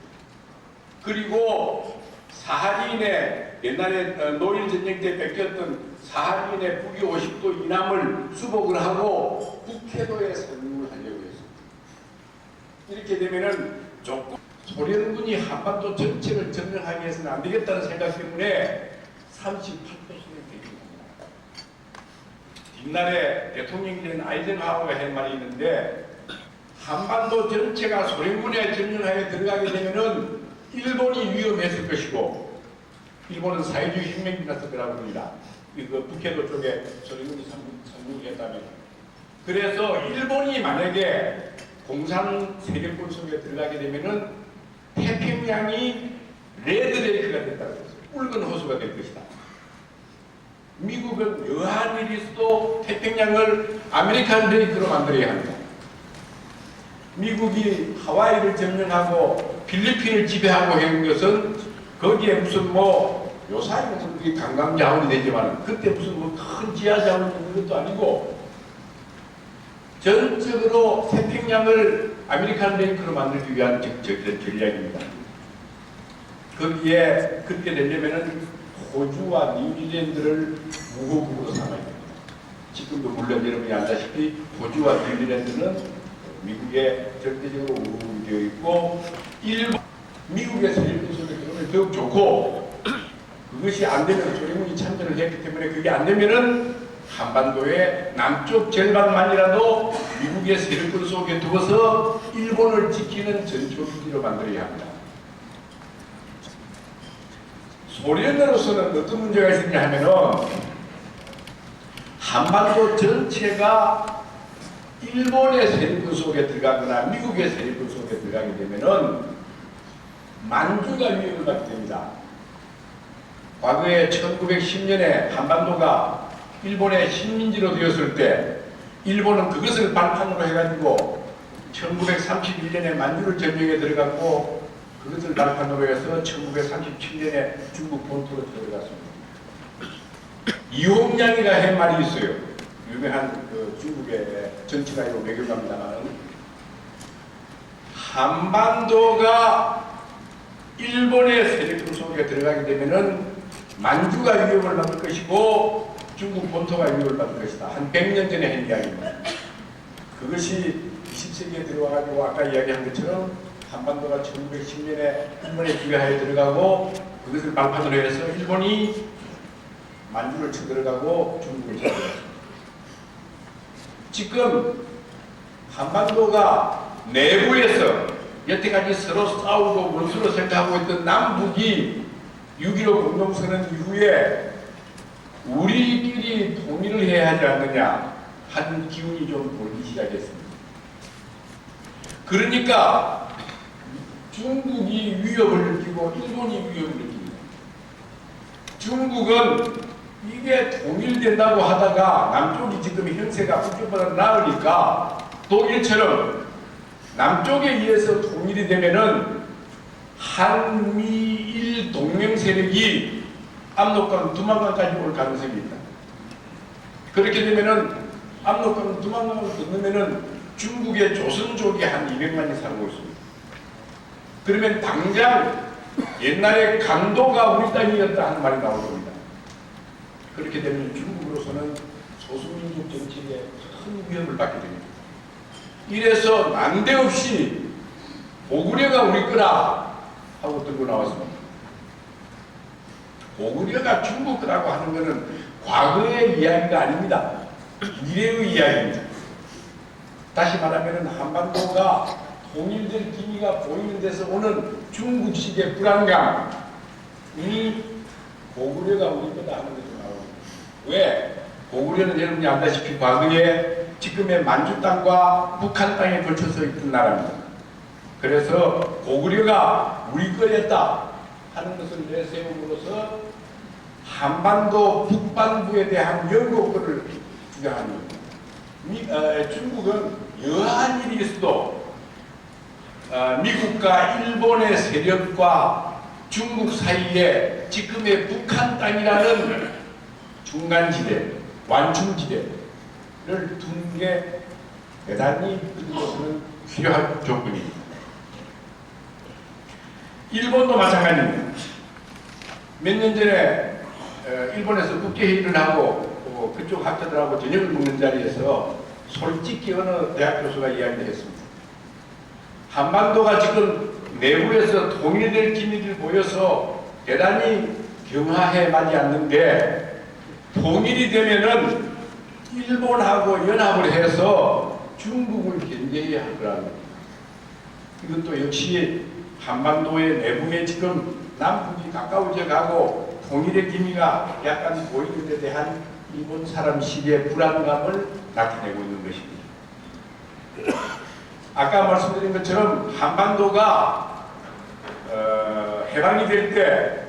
[SPEAKER 1] 그리고 사하린의 옛날에 노일 전쟁 때 뺏겼던 사하린의 북위 50도 이남을 수복을 하고 북해도에 상륙을 하려고 했습니다. 이렇게 되면은 조금 소련군이 한반도 전체를 점령하기 위해서는 안 되겠다는 생각 때문에 38%를 배경합니다. 옛날에 대통령이 된 아이젠하워가 한 말이 있는데 한반도 전체가 소련군의 점령하에 들어가게 되면은 일본이 위험했을 것이고 일본은 사회주의 혁명이 났을 거라고 합니다. 그 북해도 쪽에 소련군이 상륙을 했다면 그래서 일본이 만약에 공산 세력권 속에 들어가게 되면은 태평양이 레드레이크가 된다고 했어요. 붉은 호수가 될 것이다. 미국은 여한 일이 있어도 태평양을 아메리칸 레이크로 만들어야 합니다. 미국이 하와이를 점령하고 필리핀을 지배하고 했는 것은 거기에 무슨 뭐 요사이 무슨 그게 관광 자원이 되지만 그때 무슨 뭐 큰 지하 자원이 있는 것도 아니고 전적으로 태평양을 아메리칸 레이크로 만들기 위한 전략입니다. 거기에 그렇게 되려면은 호주와 뉴질랜드를 무호국으로 삼아야 됩니다. 지금도 물론 여러분이 알다시피 호주와 뉴질랜드는 미국에 절대적으로 우호되어 있고 일본 미국에서 일본 속에 들어오면 더욱 좋고 그것이 안 되면 소련군이 참전을 했기 때문에 그게 안 되면은 한반도의 남쪽 절반만이라도 미국의 세력권 속에 두어서 일본을 지키는 전초기지로 만들어야 합니다. 소련으로서는 어떤 문제가 있느냐 하면은 한반도 전체가 일본의 세력권 속에 들어가거나 미국의 세력권 속에 들어가게 되면은 만주가 위협을 받게 됩니다. 과거에 1910년에 한반도가 일본의 식민지로 되었을 때 일본은 그것을 발판으로 해가지고 1931년에 만주를 점령에 들어갔고 그것을 발판으로 해서 1937년에 중국 본토로 들어갔습니다. 이홍량이가 한 말이 있어요. 유명한 그 중국의 정치가이고 외교가입니다만 한반도가 일본의 세력권 속에 들어가게 되면은 만주가 위협을 받을 것이고 중국 본토가 위협을 받을 것이다. 한 100년 전에 한 이야기입니다. 그것이 20세기에 들어와가지고 아까 이야기한 것처럼 한반도가 1910년에 일본의 지배하에 들어가고 그것을 발판으로 해서 일본이 만주를 쳐들어가고 중국을 쳐들어갔습니다. 지금 한반도가 내부에서 여태까지 서로 싸우고 원수로 생각하고 있던 남북이 6.15 공동선언 이후에 우리끼리 통일을 해야 하지 않느냐 하는 기운이 좀 돌기 시작했습니다. 그러니까 중국이 위협을 느끼고 일본이 위협을 느낍니다. 중국은 이게 통일된다고 하다가 남쪽이 지금 형세가 북쪽보다 나으니까 독일처럼 남쪽에 의해서 통일이 되면은 한미일 동맹 세력이 압록강 두만강까지 올 가능성이 있다. 그렇게 되면은 압록강 두만강을 건너면은 중국의 조선족이 한 200만이 살고 있습니다. 그러면 당장 옛날에 강도가 우리 땅이었다 하는 말이 나올 겁니다. 그렇게 되면 중국으로서는 소수민족 정치에 큰 위협을 받게 됩니다. 이래서 난데없이 고구려가 우리 거라 하고 들고 나왔습니다. 고구려가 중국 거라고 하는 것은 과거의 이야기가 아닙니다. 미래의 이야기입니다. 다시 말하면 한반도가 통일될 기미가 보이는 데서 오는 중국식의 불안감이 고구려가 우리 거다 하는 데서 나옵니다. 왜? 고구려는 여러분이 알다시피 과거에 지금의 만주 땅과 북한 땅에 걸쳐서 있던 나라입니다. 그래서 고구려가 우리 거였다 하는 것을 내세움으로써 한반도 북반부에 대한 영국권을 주장하는 겁니다. 중국은 여한 일이 있어도 미국과 일본의 세력과 중국 사이에 지금의 북한 땅이라는 중간지대, 완충지대를 두는 게 대단히 그것은 필요한 조건입니다. 일본도 마찬가지입니다. 몇 년 전에 일본에서 국제회의를 하고 그쪽 학자들하고 저녁을 먹는 자리에서 솔직히 어느 대학 교수가 이야기를 했습니다. 한반도가 지금 내부에서 통일될 기미를 보여서 대단히 경하해 마지 않는데 통일이 되면은 일본하고 연합을 해서 중국을 견제해야 하더라고요. 이것도 역시 한반도의 내부에 지금 남북이 가까워져 가고 통일의 기미가 약간 보이는 데 대한 일본 사람식의 불안감을 나타내고 있는 것입니다. 아까 말씀드린 것처럼 한반도가 해방이 될 때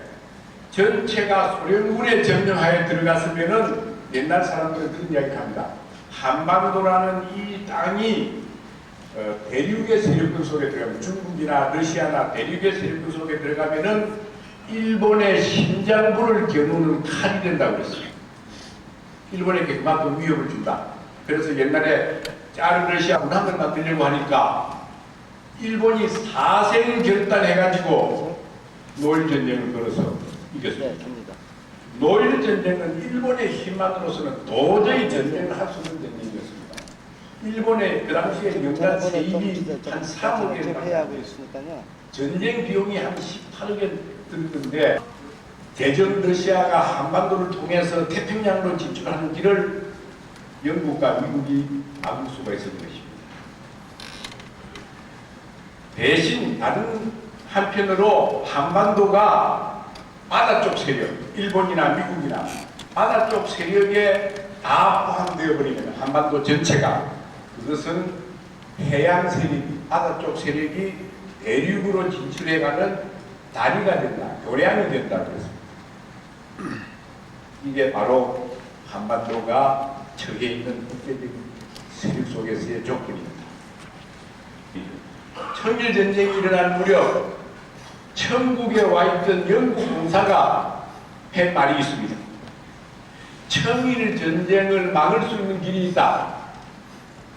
[SPEAKER 1] 전체가 소련군의 점령하에 들어갔으면은 옛날 사람들은 그런 이야기를 합니다. 한반도라는 이 땅이 대륙의 세력권 속에 들어가면 중국이나 러시아나 대륙의 세력권 속에 들어가면은 일본의 심장부를 겨누는 칼이 된다고 했어요. 일본에게 그만큼 위협을 준다. 그래서 옛날에 짜르 러시아 문항을 만들려고 하니까 일본이 사생 결단해가지고 노일 전쟁을 걸어서 이겼습니다. 노일 전쟁은 일본의 힘만으로서는 도저히 전쟁을 할 수 없는 전쟁이었습니다. 일본의 그 당시에 연간 세입이 한 3억 엔 전쟁 비용이 한 18억 엔 들었는데 대전 러시아가 한반도를 통해서 태평양으로 진출하는 길을 영국과 미국이 막을 수가 있었던 것입니다. 대신 다른 한편으로 한반도가 바다 쪽 세력, 일본이나 미국이나 바다 쪽 세력에 다 포함되어 버리면 한반도 전체가, 그것은 해양 세력이, 바다 쪽 세력이 대륙으로 진출해가는 다리가 된다, 교량이 된다 그랬습니다. 이게 바로 한반도가 처해 있는 국제적인 세력 속에서의 조건입니다. 청일전쟁이 일어난 무렵 천국에 와 있던 영국 공사가 한 말이 있습니다. 청일전쟁을 막을 수 있는 길이 있다.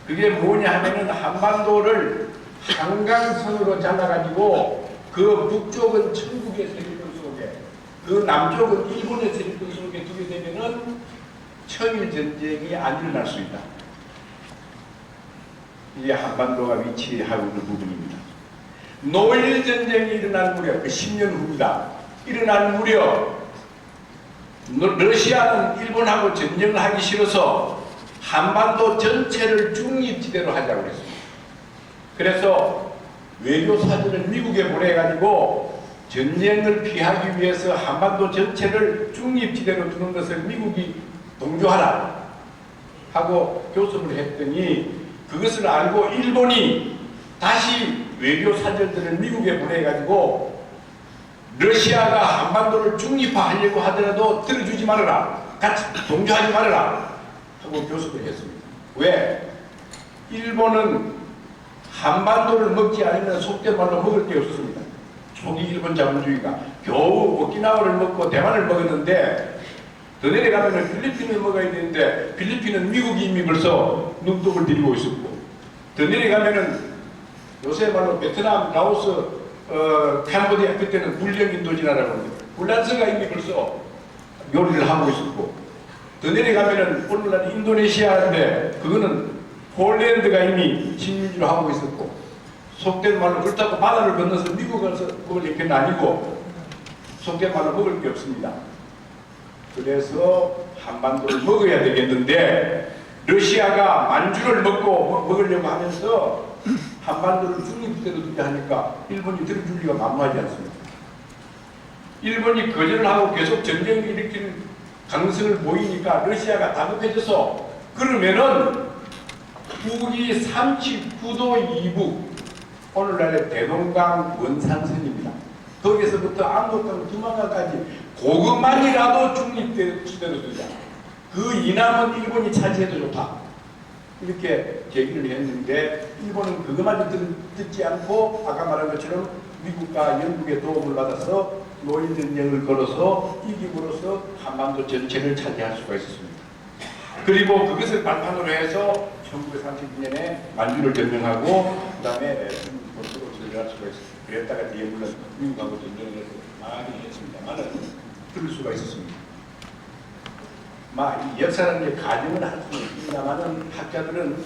[SPEAKER 1] 그게 뭐냐 하면은 한반도를 한강선으로 잘라가지고 그 북쪽은 천국의 세력들 속에, 그 남쪽은 일본의 세력들 속에 두게 되면은 청일전쟁이 안 일어날 수 있다. 이게 한반도가 위치하고 있는 부분입니다. 노일전쟁이 일어난 무렵, 그 10년 후입니다. 일어난 무렵 러시아는 일본하고 전쟁을 하기 싫어서 한반도 전체를 중립지대로 하자고 그랬습니다. 그래서 외교사들을 미국에 보내가지고 전쟁을 피하기 위해서 한반도 전체를 중립지대로 두는 것을 미국이 동조하라 하고 교섭을 했더니, 그것을 알고 일본이 다시 외교사절들을 미국에 보내가지고 러시아가 한반도를 중립화하려고 하더라도 들어주지 말아라, 같이 동조하지 말아라 하고 교섭을 했습니다. 왜? 일본은 한반도를 먹지 않으면 속된 말로 먹을 게 없었습니다. 초기 일본 자본주의가 겨우 오키나와를 먹고 대만을 먹었는데, 더 내려가면 필리핀을 먹어야 되는데 필리핀은 미국이 이미 벌써 눈독을 들이고 있었고, 더 내려가면은 요새 말로 베트남, 라오스, 캄보디아, 그때는 불령인도지나라고 합니다. 불란서가 이미 벌써 요리를 하고 있었고, 더 내려가면은 오늘날 인도네시아인데 그거는 폴란드가 이미 식민지로 하고 있었고, 속된 말로 그렇다고 바다를 건너서 미국 가서 먹을 게 아니고 속된 말로 먹을 게 없습니다. 그래서 한반도를 먹어야 되겠는데 러시아가 만주를 먹으려고 하면서 한반도를 중립지대로 두게 하니까 일본이 들어줄 리가 만무하지 않습니다. 일본이 거절을 하고 계속 전쟁을 일으키는 강성을 보이니까 러시아가 다급해져서, 그러면은 북이 39도 이북, 오늘날의 대동강 원산선입니다. 거기서부터 압록강, 두만강까지 그것만이라도 중립지대로 두자. 그 이남은 일본이 차지해도 좋다. 이렇게 제기를 했는데 일본은 그것만 듣지 않고 아까 말한 것처럼 미국과 영국의 도움을 받아서 노일전쟁을 걸어서 이김으로써 한반도 전체를 차지할 수가 있었습니다. 그리고 그것을 발판으로 해서 1932년에 만주를 점령하고 그 다음에 본토로 전쟁할 수가 있었습니다. 그랬다가 뒤에 물론 미국하고 전쟁을 해서 많이 했습니다만은 들을 수가 있었습니다. 이 역사라는 게 가정을 할 수는 있습니다만은 학자들은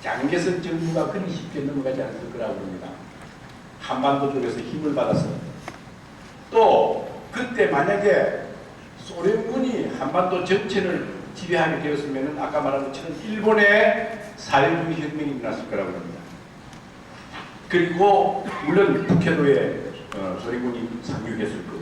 [SPEAKER 1] 장개선 정부가 그리 쉽게 넘어가지 않을 거라고 봅니다. 한반도 쪽에서 힘을 받아서, 또 그때 만약에 소련군이 한반도 전체를 지배하게 되었으면 아까 말한 것처럼 일본의 사회주의 혁명이 일어났을 거라고 합니다. 그리고 물론 북해도에 소련군이 상륙했을 거고,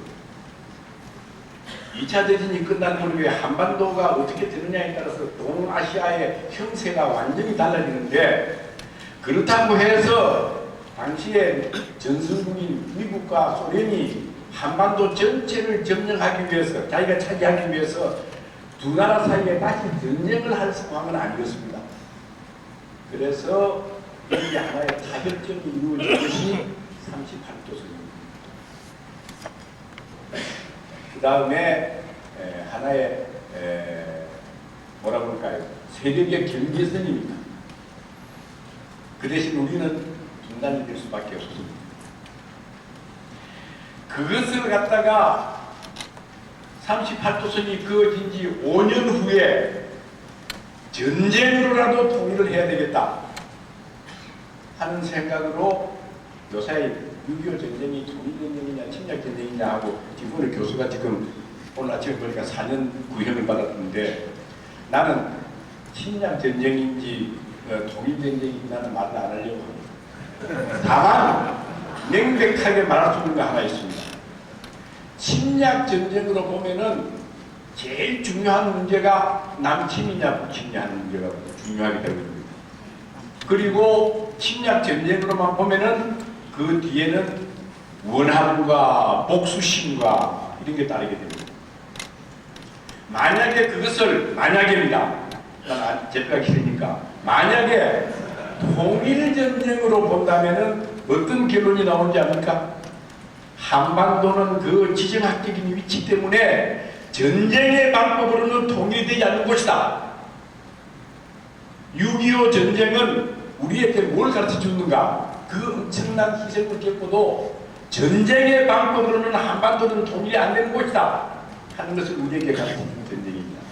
[SPEAKER 1] 2차 대전이 끝난 무렵에 한반도가 어떻게 되느냐에 따라서 동아시아의 형세가 완전히 달라지는데, 그렇다고 해서 당시에 전선국인 미국과 소련이 한반도 전체를 점령하기 위해서, 자기가 차지하기 위해서 두 나라 사이에 다시 전쟁을 할 상황은 아니었습니다. 그래서 이게 하나의 타결점이 이루어진 것이 38도선입니다. 그 다음에 하나의 뭐라 그럴까요? 세력의 경계선입니다. 그 대신 우리는 분단이 될 수밖에 없습니다. 그것을 갖다가 38도선이 그어진 지 5년 후에 전쟁으로라도 통일을 해야 되겠다 하는 생각으로 요사이 6.25 전쟁이 통일전쟁이냐 침략전쟁이냐 하고 김훈우 교수가 지금 오늘 아침에 보니까 4년 구형을 받았는데, 나는 침략전쟁인지 통일전쟁인지 나는 말을 안 하려고 합니다. 다만 명백하게 말할 수 있는 거 하나 있습니다. 침략전쟁으로 보면은 제일 중요한 문제가 남침이냐 북침이냐 하는 문제가 중요하기 때문입니다. 그리고 침략전쟁으로만 보면은 그 뒤에는 원함과 복수심과 이런 게 따르게 됩니다. 만약에 그것을, 만약입니다. 제가 길으니까, 만약에 통일전쟁으로 본다면은 어떤 결론이 나오는지 압니까? 한반도는 그 지정학적인 위치 때문에 전쟁의 방법으로는 통일이 되지 않는 곳이다. 6.25 전쟁은 우리에게 뭘 가르쳐 주는가? 그 엄청난 희생을 겪고도 전쟁의 방법으로는 한반도는 통일이 안 되는 곳이다 하는 것을 우리에게 가르쳐 주는 전쟁입니다.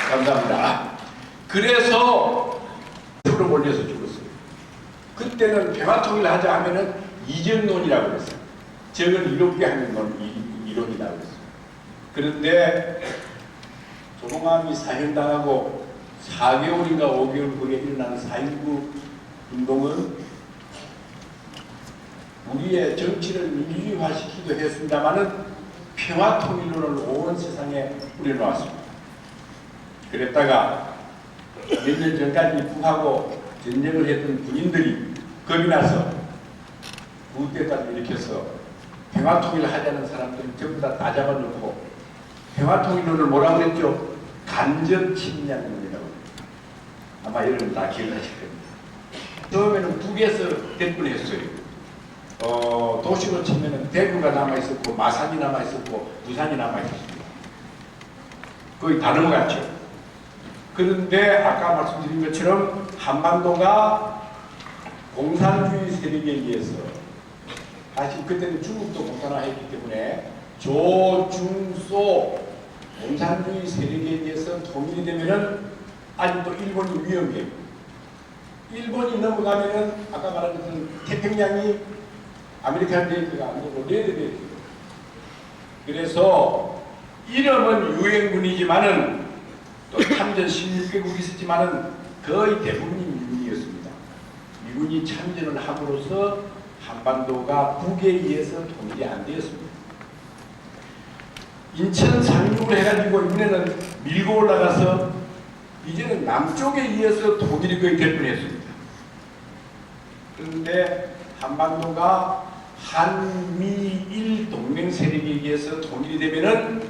[SPEAKER 1] 감사합니다. 그래서 으로 몰려서 죽었어요. 그때는 평화통일을 하자 하면은 이전론이라고 그랬어요. 적을 이롭게 하는 이론이라고 그랬어요. 그런데 조동암이 사형당하고 4개월인가 5개월 후에 일어나는 4.19 운동은 우리의 정치를 민주화시키기도 했습니다마는 평화통일론을 온 세상에 뿌려놓았습니다. 그랬다가 몇 년 전까지 북하고 전쟁을 했던 군인들이 겁이 나서 구태타를 일으켜서 평화통일을 하자는 사람들을 전부 다 잡아놓고 평화통일론을 뭐라고 그랬죠? 간접침략론이라고. 아마 여러분 다 기억하실 겁니다. 처음에는 북에서 대분했어요. 도시로 치면은 대구가 남아있었고 마산이 남아있었고 부산이 남아있었습니다. 거의 다 넘어갔죠. 그런데 아까 말씀드린 것처럼 한반도가 공산주의 세력에 의해서, 사실 그때는 중국도 공산화했기 때문에 조중소 공산주의 세력에 의해서 통일이 되면은 아직도 일본이 위험해요. 일본이 넘어가면은 아까 말한 것은 태평양이 아메리칸 데이트가 아니고 레드 데이트. 그래서 이름은 유엔군이지만은 또 참전 16개국이 있었지만은 거의 대부분이 미군이었습니다. 미군이 참전을 함으로써 한반도가 북에 의해서 통일이 안 되었습니다. 인천 상륙을 해가지고 이번에는 밀고 올라가서 이제는 남쪽에 의해서 통일이 거의 될 뻔했습니다. 그런데 한반도가 한미일 동맹 세력에 의해서 통일이 되면은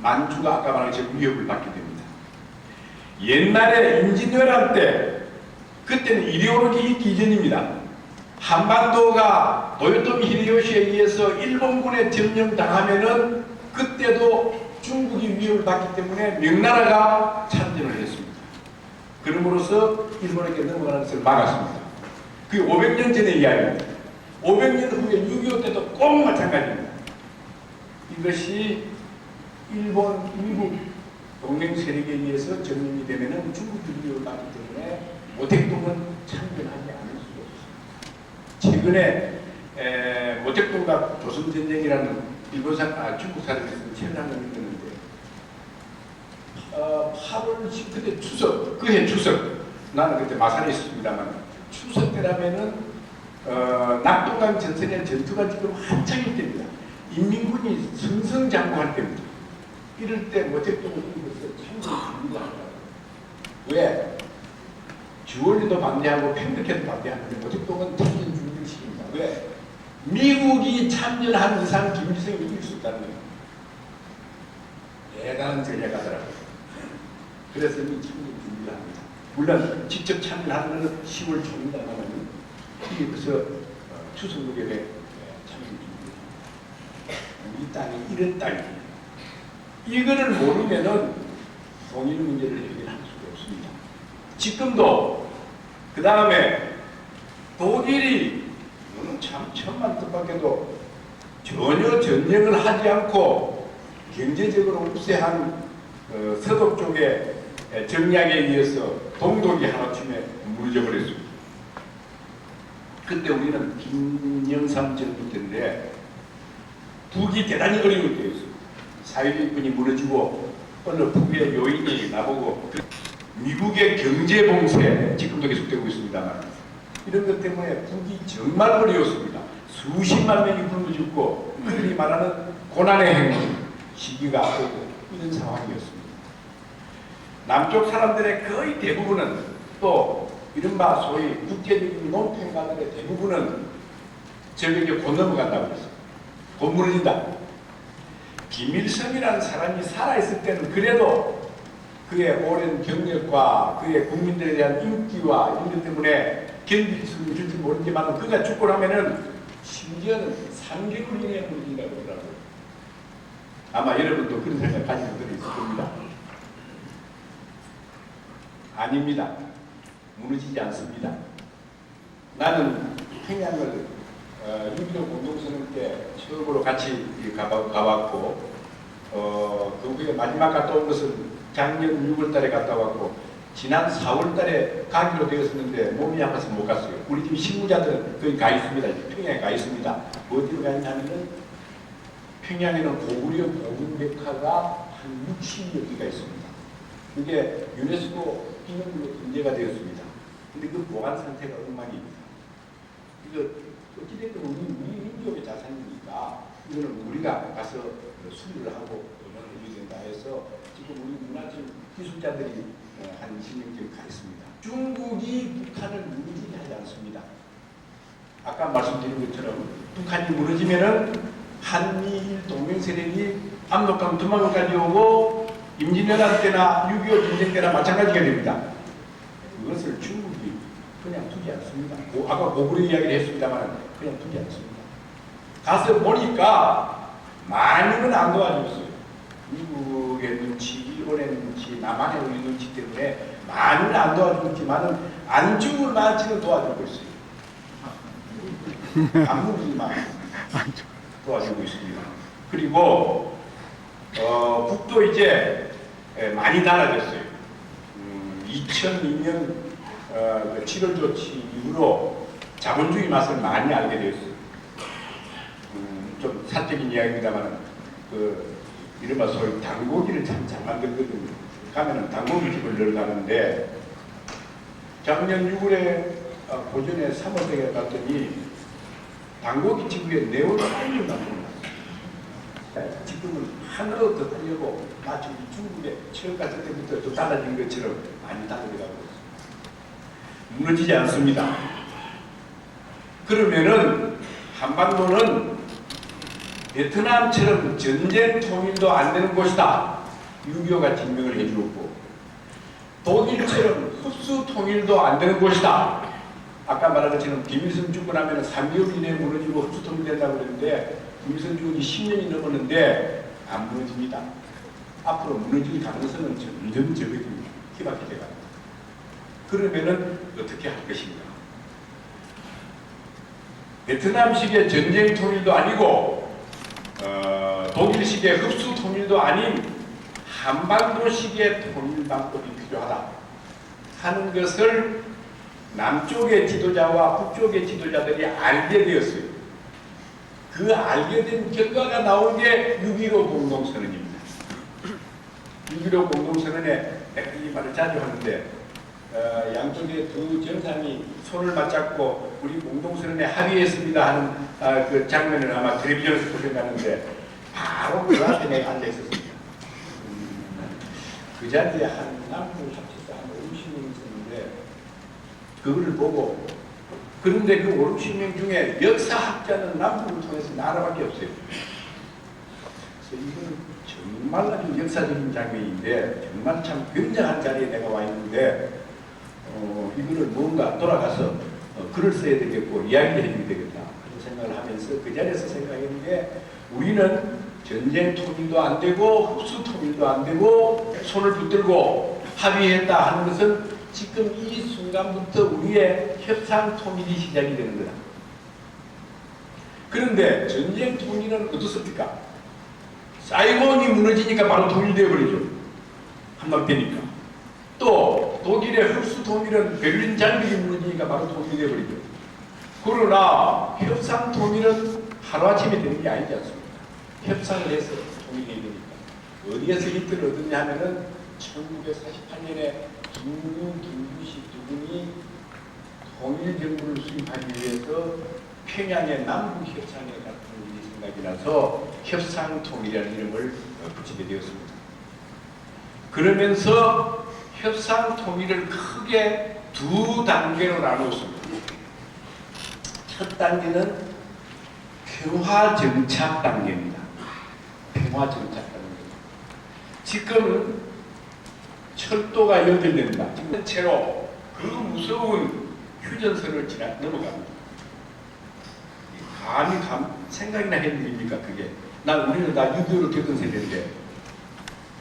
[SPEAKER 1] 만주가 아까 말한 것처럼 위협을 받게 됩니다. 옛날에 임진왜란 때, 그때는 이데올로기 있기 이전입니다. 한반도가 도요토미 히데요시에 의해서 일본군에 점령당하면은 그때도 중국이 위협을 받기 때문에 명나라가 참전을 했습니다. 그럼으로써 일본에게 넘어가는 것을 막았습니다. 그게 500년 전의 이야기입니다. 500년 후에 6.25 때도 꼭 마찬가지입니다. 이것이 일본, 미국 동맹 세력에 의해서 점령이 되면은 중국이 위협을 받기 때문에 모택동은 참전하지 않을 수가 없습니다. 최근에 모택동과 조선전쟁이라는 중국 사람이 쓴 책을 한 권 읽었는데 8월 10일 그때 추석, 그해 추석, 나는 그때 마산에 있었습니다만 추석 때라면은 낙동강 전선의 전투가 지금 한창일 때입니다. 인민군이 승승장구할 때입니다. 이럴 때 모택동을 읽어서 참전을 준비를 하더라고요. 왜? 주얼리도 반대하고 펜드케도 반대하는데 모택동은 참전 준비를 시킵니다. 왜? 미국이 참전한 이상 김일성이 이길 수 있다는 거예요. 대단한 전략가더라고요. 그래서 이 참전 준비를 합니다. 물론 직접 참전하는 것은 10월 초입니다만 이게 벌써 추석 무렵에 참전 준비를 합니다. 이 땅이 이런 땅이에요. 이거를 모르면은 통일 문제를 해결할 수가 없습니다. 지금도 그 다음에 독일이 3천만 뜻밖에도 전혀 전쟁을 하지 않고 경제적으로 우세한 서독 쪽의 정략에 의해서 동독이 하나쯤에 무너져 버렸습니다. 그때 우리는 김영삼 정부 때인데 북이 대단히 어려울 때였습니다. 사회주의군이 무너지고 어느 북의 요인이 나보고 미국의 경제 봉쇄 지금도 계속되고 있습니다만 이런 것 때문에 북이 정말 어려웠습니다. 수십만 명이 굶어 죽고 그들이 말하는 고난의 행군 시기가 오고 이런 상황이었습니다. 남쪽 사람들의 거의 대부분은 또 이른바 소위 국제적인 논평가들의 대부분은 저에게 곧 넘어간다고 했습니다. 곧 무너진다. 김일성이라는 사람이 살아있을 때는 그래도 그의 오랜 경력과 그의 국민들에 대한 인기와 이런 것 때문에 견딜 수 있을지 모르지만 그가 죽고 나면은 심지어는 3개월 이내에 무너진다고 그러더라고요. 아마 여러분도 그런 생각 가진 분들이 있을 겁니다. 아닙니다. 무너지지 않습니다. 나는 평양을 6.25 공동선언 때 처음으로 같이 가봤고 그 후에 마지막 갔다 온 것은 작년 6월 달에 갔다 왔고 지난 4월 달에 가기로 되었었는데 몸이 아파서 못 갔어요. 우리 집 신고자들은 거기 가 있습니다. 평양에 가 있습니다. 어디로 가 있냐면은 평양에는 고구려 보문백화가 한 60여 개가 있습니다. 그게 유네스코 기념물로 등재가 되었습니다. 근데 그 보관 상태가 엉망입니다. 이거 어찌됐든 우리 민족의 자산이니까 이거는 우리가 가서 수리를 하고 해야 된다 해서 지금 우리 문화적 기술자들이 한 20명 가 있습니다. 중국이 북한을 무너지게 하지 않습니다. 아까 말씀드린 것처럼 북한이 무너지면은 한미일 동맹세력이 압록강 두만강까지 오고 임진왜란 때나 6.25 전쟁 때나 마찬가지가 됩니다. 그것을 중국이 그냥 두지 않습니다. 아까 고구려 이야기를 했습니다만 그냥 두지 않습니다. 가서 보니까 많이는 안 도와줬어요. 미국의 눈치, 일본의 눈치, 남한의 우리 눈치 때문에 많이는 안 도와주지만은 안 죽을 만치는 도와주고 있어요. 안 죽을만 도와주고 있습니다. 그리고 북도 이제 많이 달라졌어요. 2002년 7월 조치 이후로 자본주의 맛을 많이 알게 되었어요. 좀 사적인 이야기입니다만 이른바 소위 단고기를 참 잘 만들거든요. 가면은 단고기 집을 늘 가는데 작년 6월에 고전에 3월에 갔더니 단고기 집에 네온라인을 만들어놨어요. 지금은 하나도 더 하려고 마치 중국에 처음 갔을 때부터 좀 달라진 것처럼 많이 달라져가고 있습니다. 무너지지 않습니다. 그러면은 한반도는 베트남처럼 전쟁 통일도 안 되는 곳이다. 6.25가 증명을 해주었고 독일처럼 흡수 통일도 안 되는 곳이다. 아까 말한 것처럼 김일성 죽고 나면 3개월 이내에 무너지고 흡수 통일된다고 그랬는데 김일성 죽은 지 10년이 넘었는데 안 무너집니다. 앞으로 무너질 가능성은 점점 적어집니다. 희박해져 갑니다. 그러면은 어떻게 할 것인가? 베트남식의 전쟁 통일도 아니고 독일식의 흡수 통일도 아닌 한반도식의 통일 방법이 필요하다 하는 것을 남쪽의 지도자와 북쪽의 지도자들이 알게 되었어요. 그 알게 된 결과가 나온 게 6.15 공동선언입니다. 6.15 공동선언에 내가 이 말을 자주 하는데 양쪽의 두 정상이 손을 맞잡고 우리 공동선언에 합의했습니다 하는 그 장면을 아마 텔레비전에서 보셨다는데 바로 그 앞에 내가 앉아있었습니다. 그 자리에 한 남북 합쳐서 한 50명 있었는데 그거를 보고 그런데 그 50명 중에 역사학자는 남북을 통해서 나라밖에 없어요. 그래서 이거는 정말 아주 역사적인 장면인데 정말 참 굉장한 자리에 내가 와 있는데 이거를 뭔가 돌아가서 글을 써야 되겠고 이야기를 해줘야 되겠다 그런 생각을 하면서 그 자리에서 생각했는데 우리는 전쟁 통일도 안 되고 흡수 통일도 안 되고 손을 붙들고 합의했다 하는 것은 지금 이 순간부터 우리의 협상 통일이 시작이 되는 거다. 그런데 전쟁 통일은 어떻습니까? 사이곤이 무너지니까 바로 통일되어 버리죠. 한방 되니까. 또 독일의 흡수 통일은 베를린 장벽이 무너지니까 바로 통일되어 버리죠. 그러나 협상 통일은 하루아침에 되는 게 아니지 않습니까? 협상을 해서 통일해야 되니까. 어디에서 히트를 얻었냐 하면은 1948년에 김구시 두 분이 통일정부를 수립하기 위해서 평양의 남북협상에 같은 일이 생각이 나서 협상통일이라는 이름을 붙이게 되었습니다. 그러면서 협상통일을 크게 두 단계로 나누었습니다. 첫 단계는 평화정착 단계입니다. 평화정착 단계. 지금은 철도가 연결됩니다. 지금 채로 그 무서운 휴전선을 넘어갑니다. 감히 생각이나 해는 일입니까 그게? 난 우리는 다 6.25를 겪은 세대인데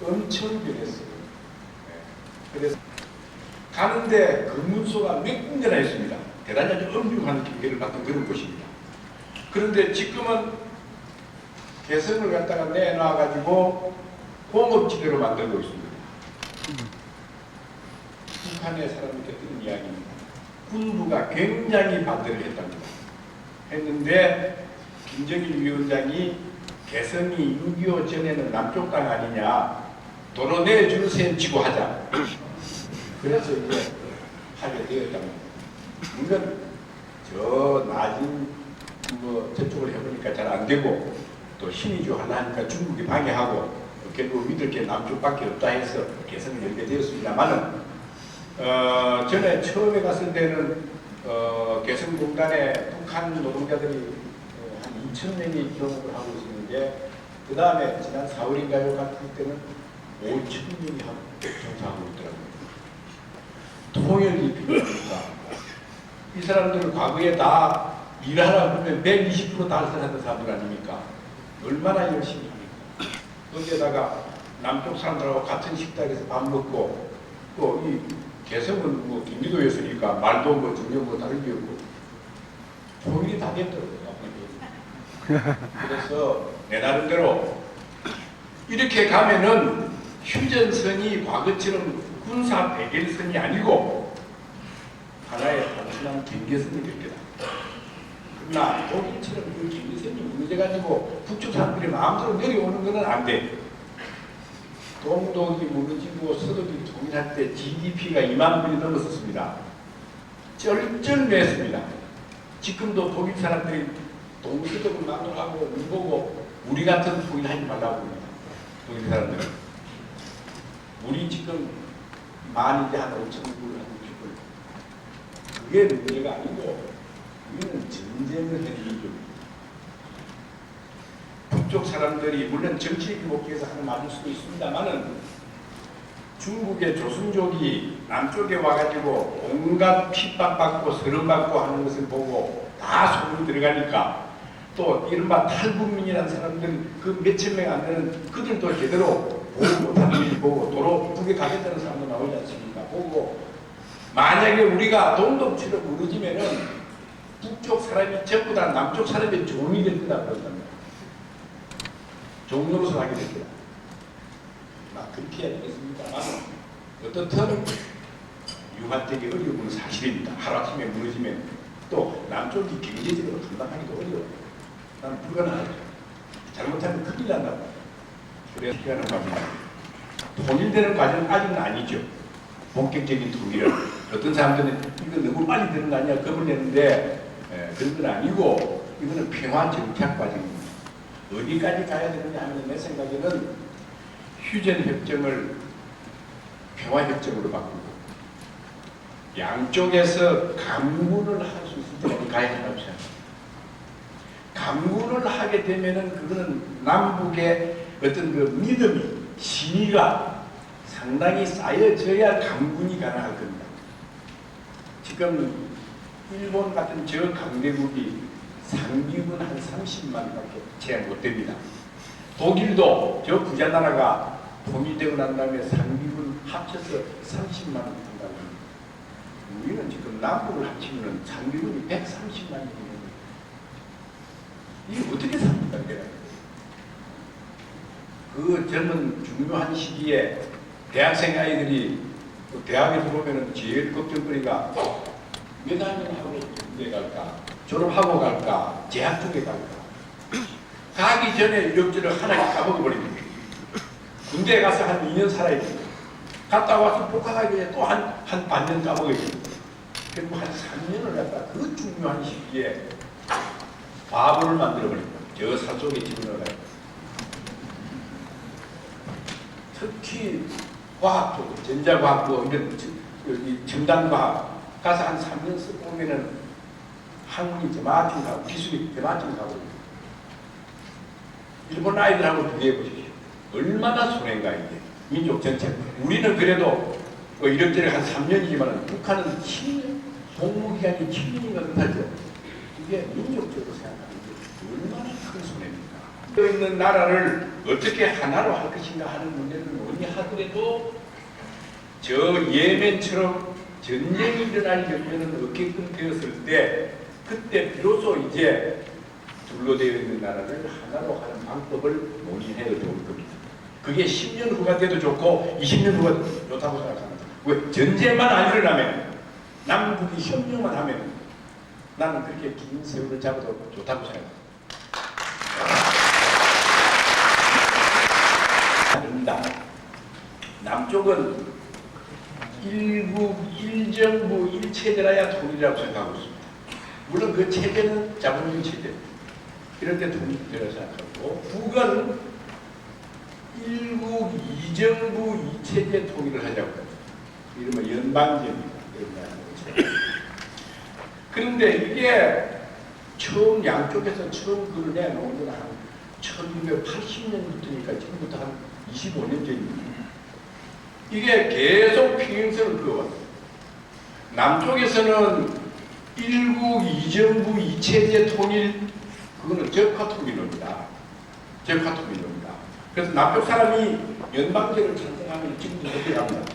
[SPEAKER 1] 엄청 변했어요. 그래서 가는데 검문소가 몇 군데나 있습니다. 대단히 아주 엄중한 경계를 받던 그런 곳입니다. 그런데 지금은 개성을 갖다가 내놔가지고 공업지대로 만들고 있습니다. 북한의 사람들께 들은 이야기입니다. 군부가 굉장히 반대를 했답니다. 했는데 김정일 위원장이 개성이 6.25 전에는 남쪽 땅 아니냐, 도로 내줄 셈 치고 하자. 그래서 이제 하게 되었답니다. 물론 저 낮은 저쪽을 해보니까 잘 안 되고 또 신의주 하나 하니까 중국이 방해하고 결국 믿을 게 남쪽밖에 없다 해서 개성을 열게 되었습니다만은 전에 처음에 갔을 때는 개성공단에 북한 노동자들이 한 2,000명이 경험을 하고 있었는데 그 다음에 지난 4월인가요 갔을 때는 5,000명이 하고 종사하고 있더라고요. 통일이 필요하니까 이 사람들은 과거에 다 일하라 보면 120% 달성하는 사람들 아닙니까? 얼마나 열심히 합니까? 거기에다가 남쪽 사람들하고 같은 식당에서 밥 먹고 또 이 개성은 뭐 경기도였으니까 말도 뭐 전혀 뭐 다른 게 없고 통일이 다 됐더라고요. 그래서 내 나름대로 이렇게 가면은 휴전선이 과거처럼 군사 배결선이 아니고 하나의 단순한 경계선이 될 거다. 그러나 독일처럼 그 경계선이 무너져가지고 북쪽 사람들이 마음대로 내려오는 것은 안 돼. 동독이 무너지고 서독이 통일할 때 GDP가 2만 불이 넘었었습니다. 쩔쩔매습니다. 지금도 독일 사람들이 동서독을 만들어가고 우리보고 우리 같은 통일하지 말라고 합니다. 독일 사람들은. 우리 지금 만 이제 한 5,000불, 한 6,000불. 그게 문제가 아니고 우리는 전쟁을 해야 되죠. 북쪽 사람들이 물론 정치적 목적에서 하는 말일 수도 있습니다만은 중국의 조선족이 남쪽에 와가지고 온갖 핍박받고 서름받고 하는 것을 보고 다 손이 들어가니까 또 이른바 탈북민이라는 사람들 그 몇천 명 안 되는 그들도 제대로 보고 못하는 일 보고 도로 북에 가겠다는 사람도 나오지 않습니까? 보고 만약에 우리가 동독처럼 무너지면은 북쪽 사람이 전부 다 남쪽 사람의 종이 될 거다 그런답니다. 종로로서 하게 될 거다. 막 그렇게 해야 되겠습니다만 어떻든 유한적인 어려움은 사실입니다. 하루아침에 무너지면 또 남쪽이 경제적으로 감당하기도 어려워요. 난 불가능하죠. 잘못하면 큰일 난다고. 그래서 하는 겁니다. 통일되는 과정은 아직은 아니죠. 본격적인 통일은 어떤 사람들은 이거 너무 빨리 되는 거 아니야 겁을 내는데 그런 건 아니고 이거는 평화 정착 과정입니다. 어디까지 가야 되느냐 하면 내 생각에는 휴전협정을 평화협정으로 바꾸고 양쪽에서 강군을 할 수 있을 때까지 가야 한다고 생각합니다. 강군을 하게 되면은 그거는 남북의 어떤 그 믿음이 신의가 상당히 쌓여져야 강군이 가능할 겁니다. 지금 일본 같은 저 강대국이 상비군 한 30만밖에 제한 못 됩니다. 독일도 저 부자 나라가 통일되고 난 다음에 상비군 합쳐서 30만 한다고 합니다. 우리는 지금 남북을 합치면 상비군이 130만이 됩니다. 이게 어떻게 삽니까? 이게? 그 젊은 중요한 시기에 대학생 아이들이 그 대학에 들어오면 제일 걱정거리가 몇 학년하고 군대 갈까? 졸업하고 갈까? 재학 중에 갈까? 가기 전에 이력서를 하나 까먹어버립니다. 군대에 가서 한 2년 살아야 됩니다. 갔다 와서 복학하기 전에 또 한 반년 까먹어야 됩니다. 그리고 한 3년을 갖다 그 중요한 시기에 바보를 만들어버립니다. 저 산속에 집어넣어요. 특히 과학 쪽, 전자과학, 이런 첨단과학 가서 한 3년 쓰고 오면은 학문이 저마침 가고 기술이 저마침 가고 일본 아이들하고 비교해 보십시오. 얼마나 손해인가 이게. 민족 전체. 우리는 그래도 이력저력 한 3년이지만 북한은 7년, 복무기간이 7년인가 그렇죠. 이게 민족적으로 생각하는 게 얼마나 큰 손해입니까? 있는 나라를 어떻게 하나로 할 것인가 하는 문제를 논의하더라도 저 예멘처럼 전쟁이 일어날 경우에는 없게끔 되었을 때 그때 비로소 이제 둘러되어 있는 나라를 하나로 하는 방법을 논의해도 좋을 겁니다. 그게 10년 후가 돼도 좋고 20년 후가 좋다고 생각합니다. 왜? 전쟁만 안 일어나면 남북이 협력만 하면 나는 그렇게 긴 세월을 잡아도 좋다고 생각합니다. 다릅니다. 남쪽은 일국, 일정부, 일체제라야 통일이라고 생각하고 있습니다. 물론 그 체제는 자본주의 체제. 이럴 때 통일이라고 생각하고 북은 일국, 이정부, 이체제 통일을 하자고 합니다. 이러면 연방제입니다. 그런데 이게 처음 양쪽에서 처음 글을 내놓은 건 한 1980년부터니까 지금부터 한 25년 전입니다. 이게 계속 평행선을 그어왔어요. 남쪽에서는 일국, 이정부, 이체제 통일, 그거는 적화통일론이다. 적화통일론이다. 그래서 남쪽 사람이 연방제를 찬성하면 지금도 그렇게 갑니다.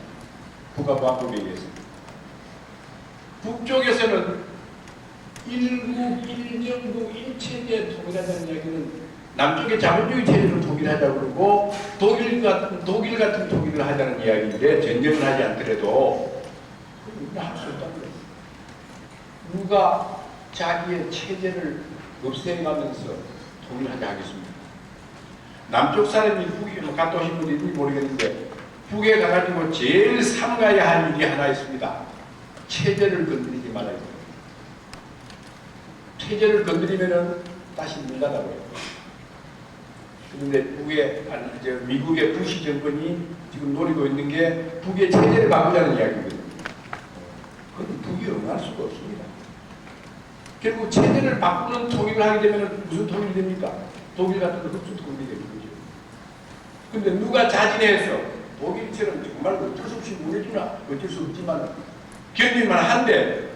[SPEAKER 1] 국가보안법에 의해서. 북쪽에서는 일국, 일정부, 일체제 통일하자는 이야기는 남쪽의 자본주의 체제를 통일하자고 그러고 독일 같은 통일을 하자는 이야기인데 전쟁을 하지 않더라도 우리는 할 수 없다는 거예요. 누가 자기의 체제를 없애가면서 통일하자 하겠습니다. 남쪽 사람이 북에 갔다 오신 분이 있는지 모르겠는데 북에 가가지고 제일 삼가야 할 일이 하나 있습니다. 체제를 건드리지 말아야 돼요. 체제를 건드리면은 다시 문 닫아버려요. 그런데 미국의 부시 정권이 지금 노리고 있는 게 북의 체제를 바꾸자는 이야기거든요. 그건 북이 응할 수가 없습니다. 결국 체제를 바꾸는 통일을 하게 되면 무슨 통일이 됩니까? 독일 같은 거 흡수 통일이 되는 거죠. 그런데 누가 자진해서 독일처럼 정말 어쩔 수 없이 무너지나 어쩔 수 없지만 견딜만 한데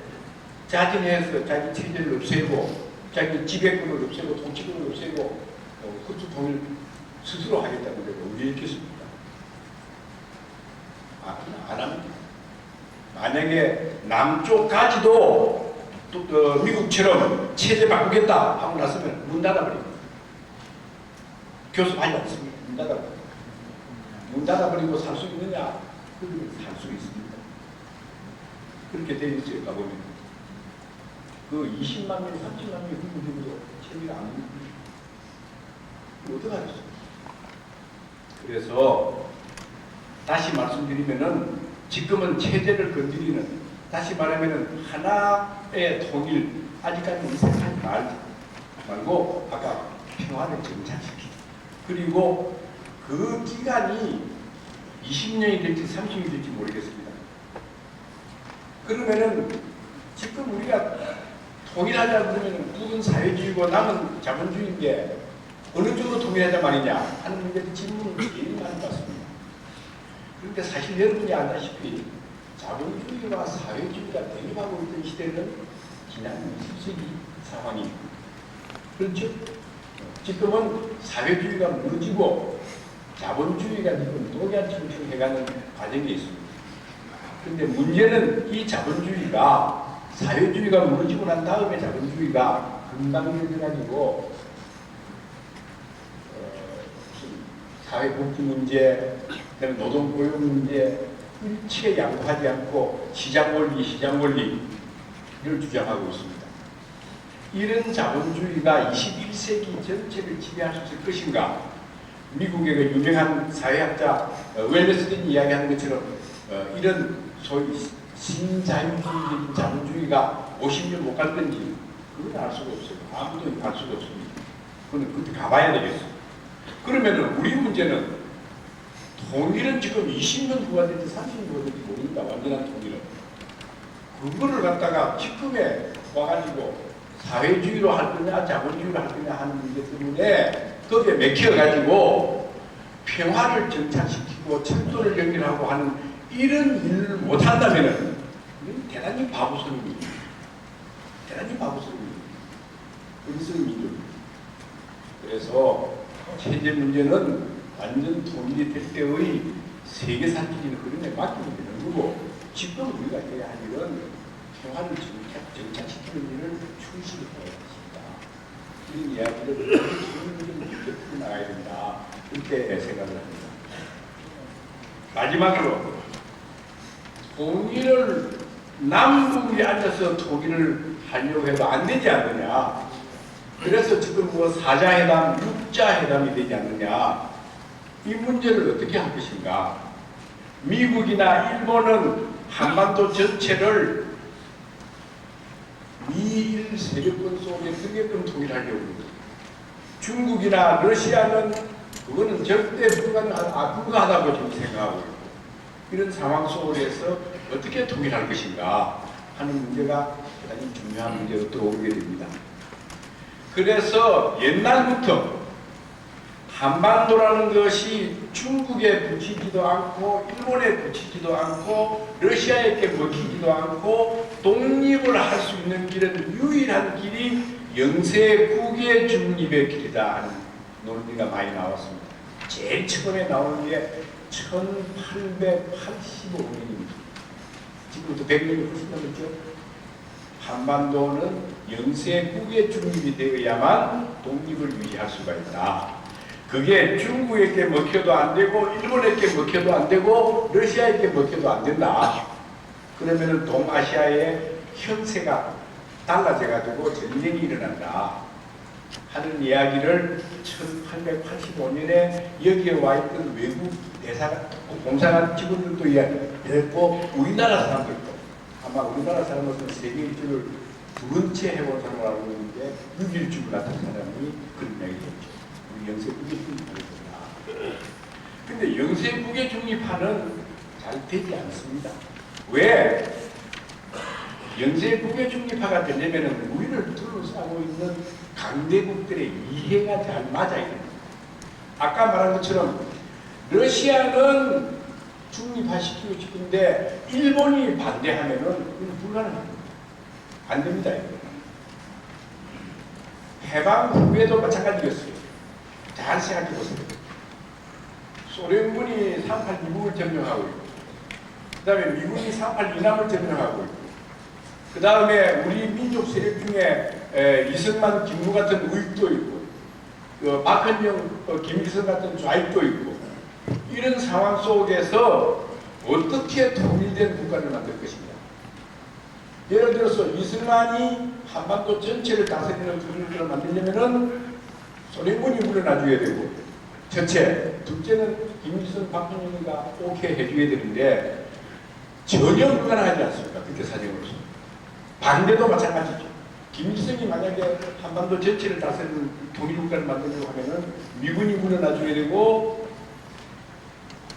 [SPEAKER 1] 자진해서 자기 체제를 없애고 자기 지배권을 없애고 통치권을 없애고 흡수 통일 스스로 하겠다는 게 어디에 있겠습니까? 안 합니다. 만약에 남쪽까지도 미국처럼 체제 바꾸겠다 하고 나서면 문 닫아버립니다. 교섭하지 않습니다. 문 닫아버립니다. 문 닫아버리고 살 수 있느냐? 살 수 있습니다. 그렇게 되어 있어요. 가보면 그 20만 명, 30만 명이 굶어들어도 체제가 안 됩니다. 어떻게 하겠어요? 그래서 다시 말씀드리면은 지금은 체제를 건드리는 다시 말하면은 하나의 통일 아직까지 생각하지 말고 아까 평화를 정착시키고 그리고 그 기간이 20년이 될지 30년이 될지 모르겠습니다. 그러면은 지금 우리가 통일하자 그러면은 북은 사회주의고 남은 자본주의인데 어느 쪽으로 통일하자 말이냐 하는 문제도 질문을 제일 많이 받습니다. 그런데 사실 여러분이 알다시피 자본주의와 사회주의가 대립하고 있던 시대는 지난 20세기 상황입니다. 그렇죠? 지금은 사회주의가 무너지고 자본주의가 지금 노년청청해가는 과정에 있습니다. 그런데 문제는 이 자본주의가 사회주의가 무너지고 난 다음에 자본주의가 금방 일어나가지고 사회복지 문제, 그다음에 노동고용 문제 일체 양보하지 않고 시장 원리를 주장하고 있습니다. 이런 자본주의가 21세기 전체를 지배할 수 있을 것인가? 미국의 그 유명한 사회학자 웰레스틴이 이야기하는 것처럼 이런 소위 신자유주의적인 자본주의가 50년 못 갈 건지 그건 알 수가 없어요. 아무도 알 수가 없습니다. 그건 그때 가봐야 되겠어요. 그러면은 우리 문제는 통일은 지금 20년 후가 될지 30년 후가 될지 모릅니다. 완전한 통일은. 그거를 갖다가 지금에 와가지고 사회주의로 할 거냐 자본주의로 할 거냐 하는 문제 때문에 거기에 맥혀가지고 평화를 정착시키고 철도를 연결하고 하는 이런 일을 못한다면은 대단히 바보스러움입니다. 대단히 바보스러움입니다. 어리석은 민족입니다. 그래서 체제 문제는 완전 통일이 될 때의 세계사적인 흐름에 맡기면 되는 거고 지금 우리가 해야 할 일은 평화를 정착시키는 일을 충실히 해야 합니다. 이런 이야기를 충분히 풀어 나가야 된다. 이렇게 생각을 합니다. 마지막으로 통일을 남북이 앉아서 통일을 하려고 해도 안 되지 않느냐. 그래서 지금 뭐 4자회담, 6자회담이 되지 않느냐. 이 문제를 어떻게 할 것인가. 미국이나 일본은 한반도 전체를 미일 세력권 속에 들게끔 통일하려고 합니다. 중국이나 러시아는 그거는 절대 불가하다고 지금 생각하고 있고 이런 상황 속에서 어떻게 통일할 것인가 하는 문제가 대단히 중요한 문제로 들어오게 됩니다. 그래서 옛날부터 한반도라는 것이 중국에 붙이지도 않고 일본에 붙이지도 않고 러시아에게 먹히지도 않고 독립을 할 수 있는 길은 유일한 길이 영세국의 중립의 길이다 하는 논리가 많이 나왔습니다. 제일 처음에 나오는 게 1885년입니다. 지금부터 100년이 훨씬 넘었죠. 한반도는 영세국의 중립이 되어야만 독립을 유지할 수가 있다. 그게 중국에게 먹혀도 안 되고 일본에게 먹혀도 안 되고 러시아에게 먹혀도 안 된다. 그러면은 동아시아의 형세가 달라져가지고 전쟁이 일어난다 하는 이야기를 1885년에 여기에 와 있던 외국 공산당 직원들도 이야기했고 우리나라 사람들도 아마 우리나라 사람으로서는 세계 일주를 두 번째 해본 사람을 알고 있는데 6.1주를 같은 사람이 그런 이야기를 했죠. 영세국의 중립파입니다. 근데 영세국의 중립파는 잘 되지 않습니다. 왜? 영세국의 중립파가 되려면 우리를 둘러싸고 있는 강대국들의 이해가 잘 맞아야 됩니다. 아까 말한 것처럼 러시아는 중립화시키고 싶은데 일본이 반대하면은 이건 불가능합니다. 안 됩니다. 해방 후에도 마찬가지였어요. 잘 생각해 보세요. 소련군이 38 이북을 점령하고 있고, 그 다음에 미군이 38 이남을 점령하고 있고, 그 다음에 우리 민족 세력 중에 이승만, 김무 같은 우익도 있고, 박헌영, 김일성 같은 좌익도 있고, 이런 상황 속에서 어떻게 통일된 국가를 만들 것인가. 예를 들어서 이승만이 한반도 전체를 다스리는 국가를 만들려면은 소련군이 물러나줘야 되고, 첫째, 둘째는 김일성, 박헌영이가 오케이 해줘야 되는데 전혀 불가능하지 않습니까? 그때 사정으로서. 반대도 마찬가지죠. 김일성이 만약에 한반도 전체를 다스리는 통일국가를 만들려고 하면은 미군이 물러나줘야 되고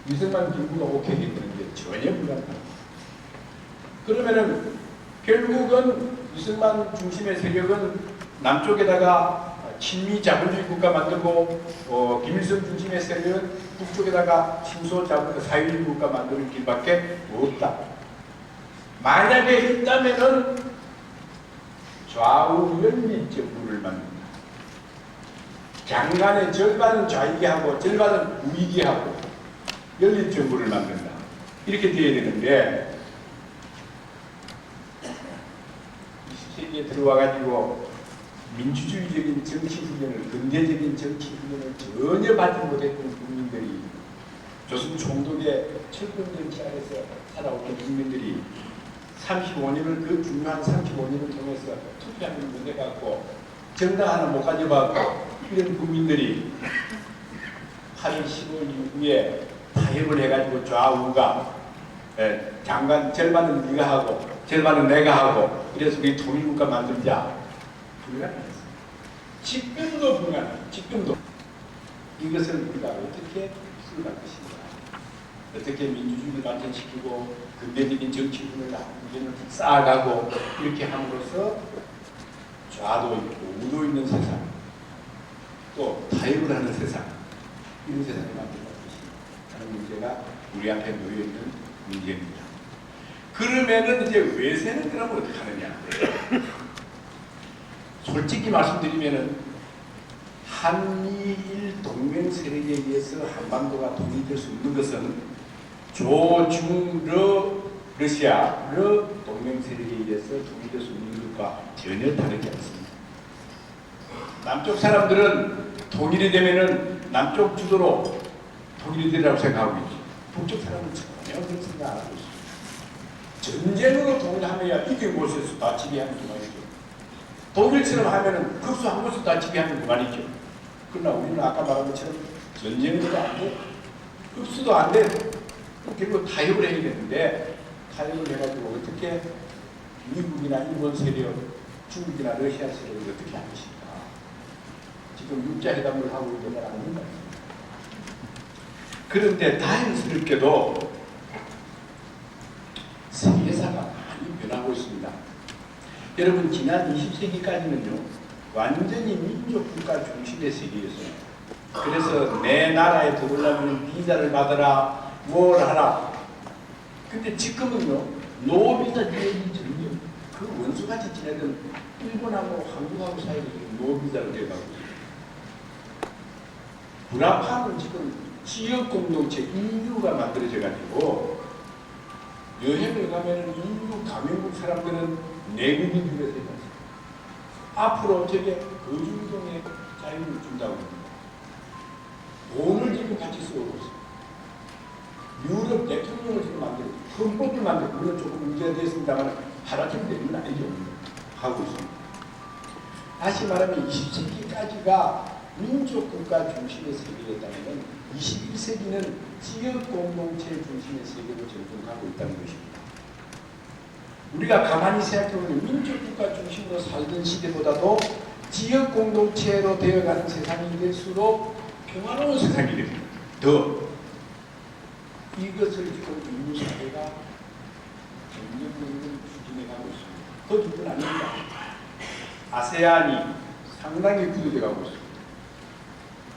[SPEAKER 1] 이승만, 김구가 오케이 해주는데 전혀 불가능합니다. 그러면은 결국은 이승만 중심의 세력은 남쪽에다가 친미 자본주의 국가 만들고 김일성 중심의 세력은 북쪽에다가 친소 사회주의 국가 만드는 길밖에 없다. 만약에 있다면은 좌우 연립 정부를 만든다. 장관의 절반은 좌익이 하고 절반은 우익이 하고 연립 정부를 만든다. 이렇게 돼야 되는데 20세기에 들어와가지고 민주주의적인 정치 훈련을, 근대적인 정치 훈련을 전혀 받지 못했던 국민들이, 조선 총독의 철권 정치 안에서 살아왔던 국민들이 35년을, 그 중요한 35년을 통해서 투표하는 문제 갖고 정당 하나 못 가져봤고, 이런 국민들이 8월 15일 이후에 타협을 해가지고 좌우가 장관 절반은 네가 하고 절반은 내가 하고, 그래서 우리 통일국가 만들자. 불가능했어요. 지금도 불가능해요. 지금도. 이것을 우리가 어떻게 풀어갈 것인가, 어떻게 민주주의를 발전시키고 근대적인 정치군을 쌓아가고, 이렇게 함으로써 좌도 있고 우도 있는 세상, 또 타협을 하는 세상, 이런 세상을 만들어갈 것인가 하는 문제가 우리 앞에 놓여있는 문제입니다. 그러면은 이제 외세는 그러면 어떻게 하느냐. 솔직히 말씀드리면은 한미일 동맹 세력에 의해서 한반도가 독립될 수 없는 것은 조중러 러시아의 동맹 세력에 의해서 독립될 수 없는 것과 전혀 다르지 않습니다. 남쪽 사람들은 통일이 되면은 남쪽 주도로 통일이 되라고 생각하고 있죠. 북쪽 사람은 전혀 그런 생각 안 하고 있습니다. 전쟁으로 통일하면야 이긴 곳에서 다 지배하는 그만이죠. 독일처럼 하면은 급수한 곳에서 다 지배하는 그만이죠. 그러나 우리는 아까 말한 것처럼 전쟁도 안 돼, 급수도 안 돼. 결국 타협을 해야 되는데, 타협을 해가지고 어떻게 미국이나 일본 세력, 중국이나 러시아 세력을 어떻게 할 것인가. 지금 육자회담을 하고 있는 건 아닙니다. 그런데 다행스럽게도 세계사가 많이 변하고 있습니다. 여러분, 지난 20세기까지는요 완전히 민족국가 중심의 세계였어요. 그래서 내 나라에 들어오려면 비자를 받아라, 뭘 하라. 근데 지금은요 노비자 지역이 점점 그 원수같이 지내던 일본하고 한국하고 사이에 노비자로 돼가고 있어요. 불합화는 지금 지역 공동체 인류가 만들어져가지고, 여행을 가면은 인류 가맹국 사람들은 내국인 중에서 해봤어요. 앞으로 저게 거주이동의 자유를 준다고 합니다. 돈을 지금 같이 쓰고 있어요. 유럽 대통령을 지금 만들고, 헌법을 만들고, 물론 조금 문제가 되었습니다만 하락해도 되는 건 아니죠. 하고 있습니다. 다시 말하면 20세기까지가 민족국가 중심의 세계였다면 21세기는 지역 공동체 중심의 세계로 전통하고 있다는 것입니다. 우리가 가만히 생각해보면 민족국가 중심으로 살던 시대보다도 지역 공동체로 되어가는 세상이 될수록 평화로운 세상이 됩니다. 더 이것을 지금 인류 사회가 점점 추진해 가고 있습니다. 그것뿐 아닙니다. 아세안이 상당히 구조돼 가고 있습니다.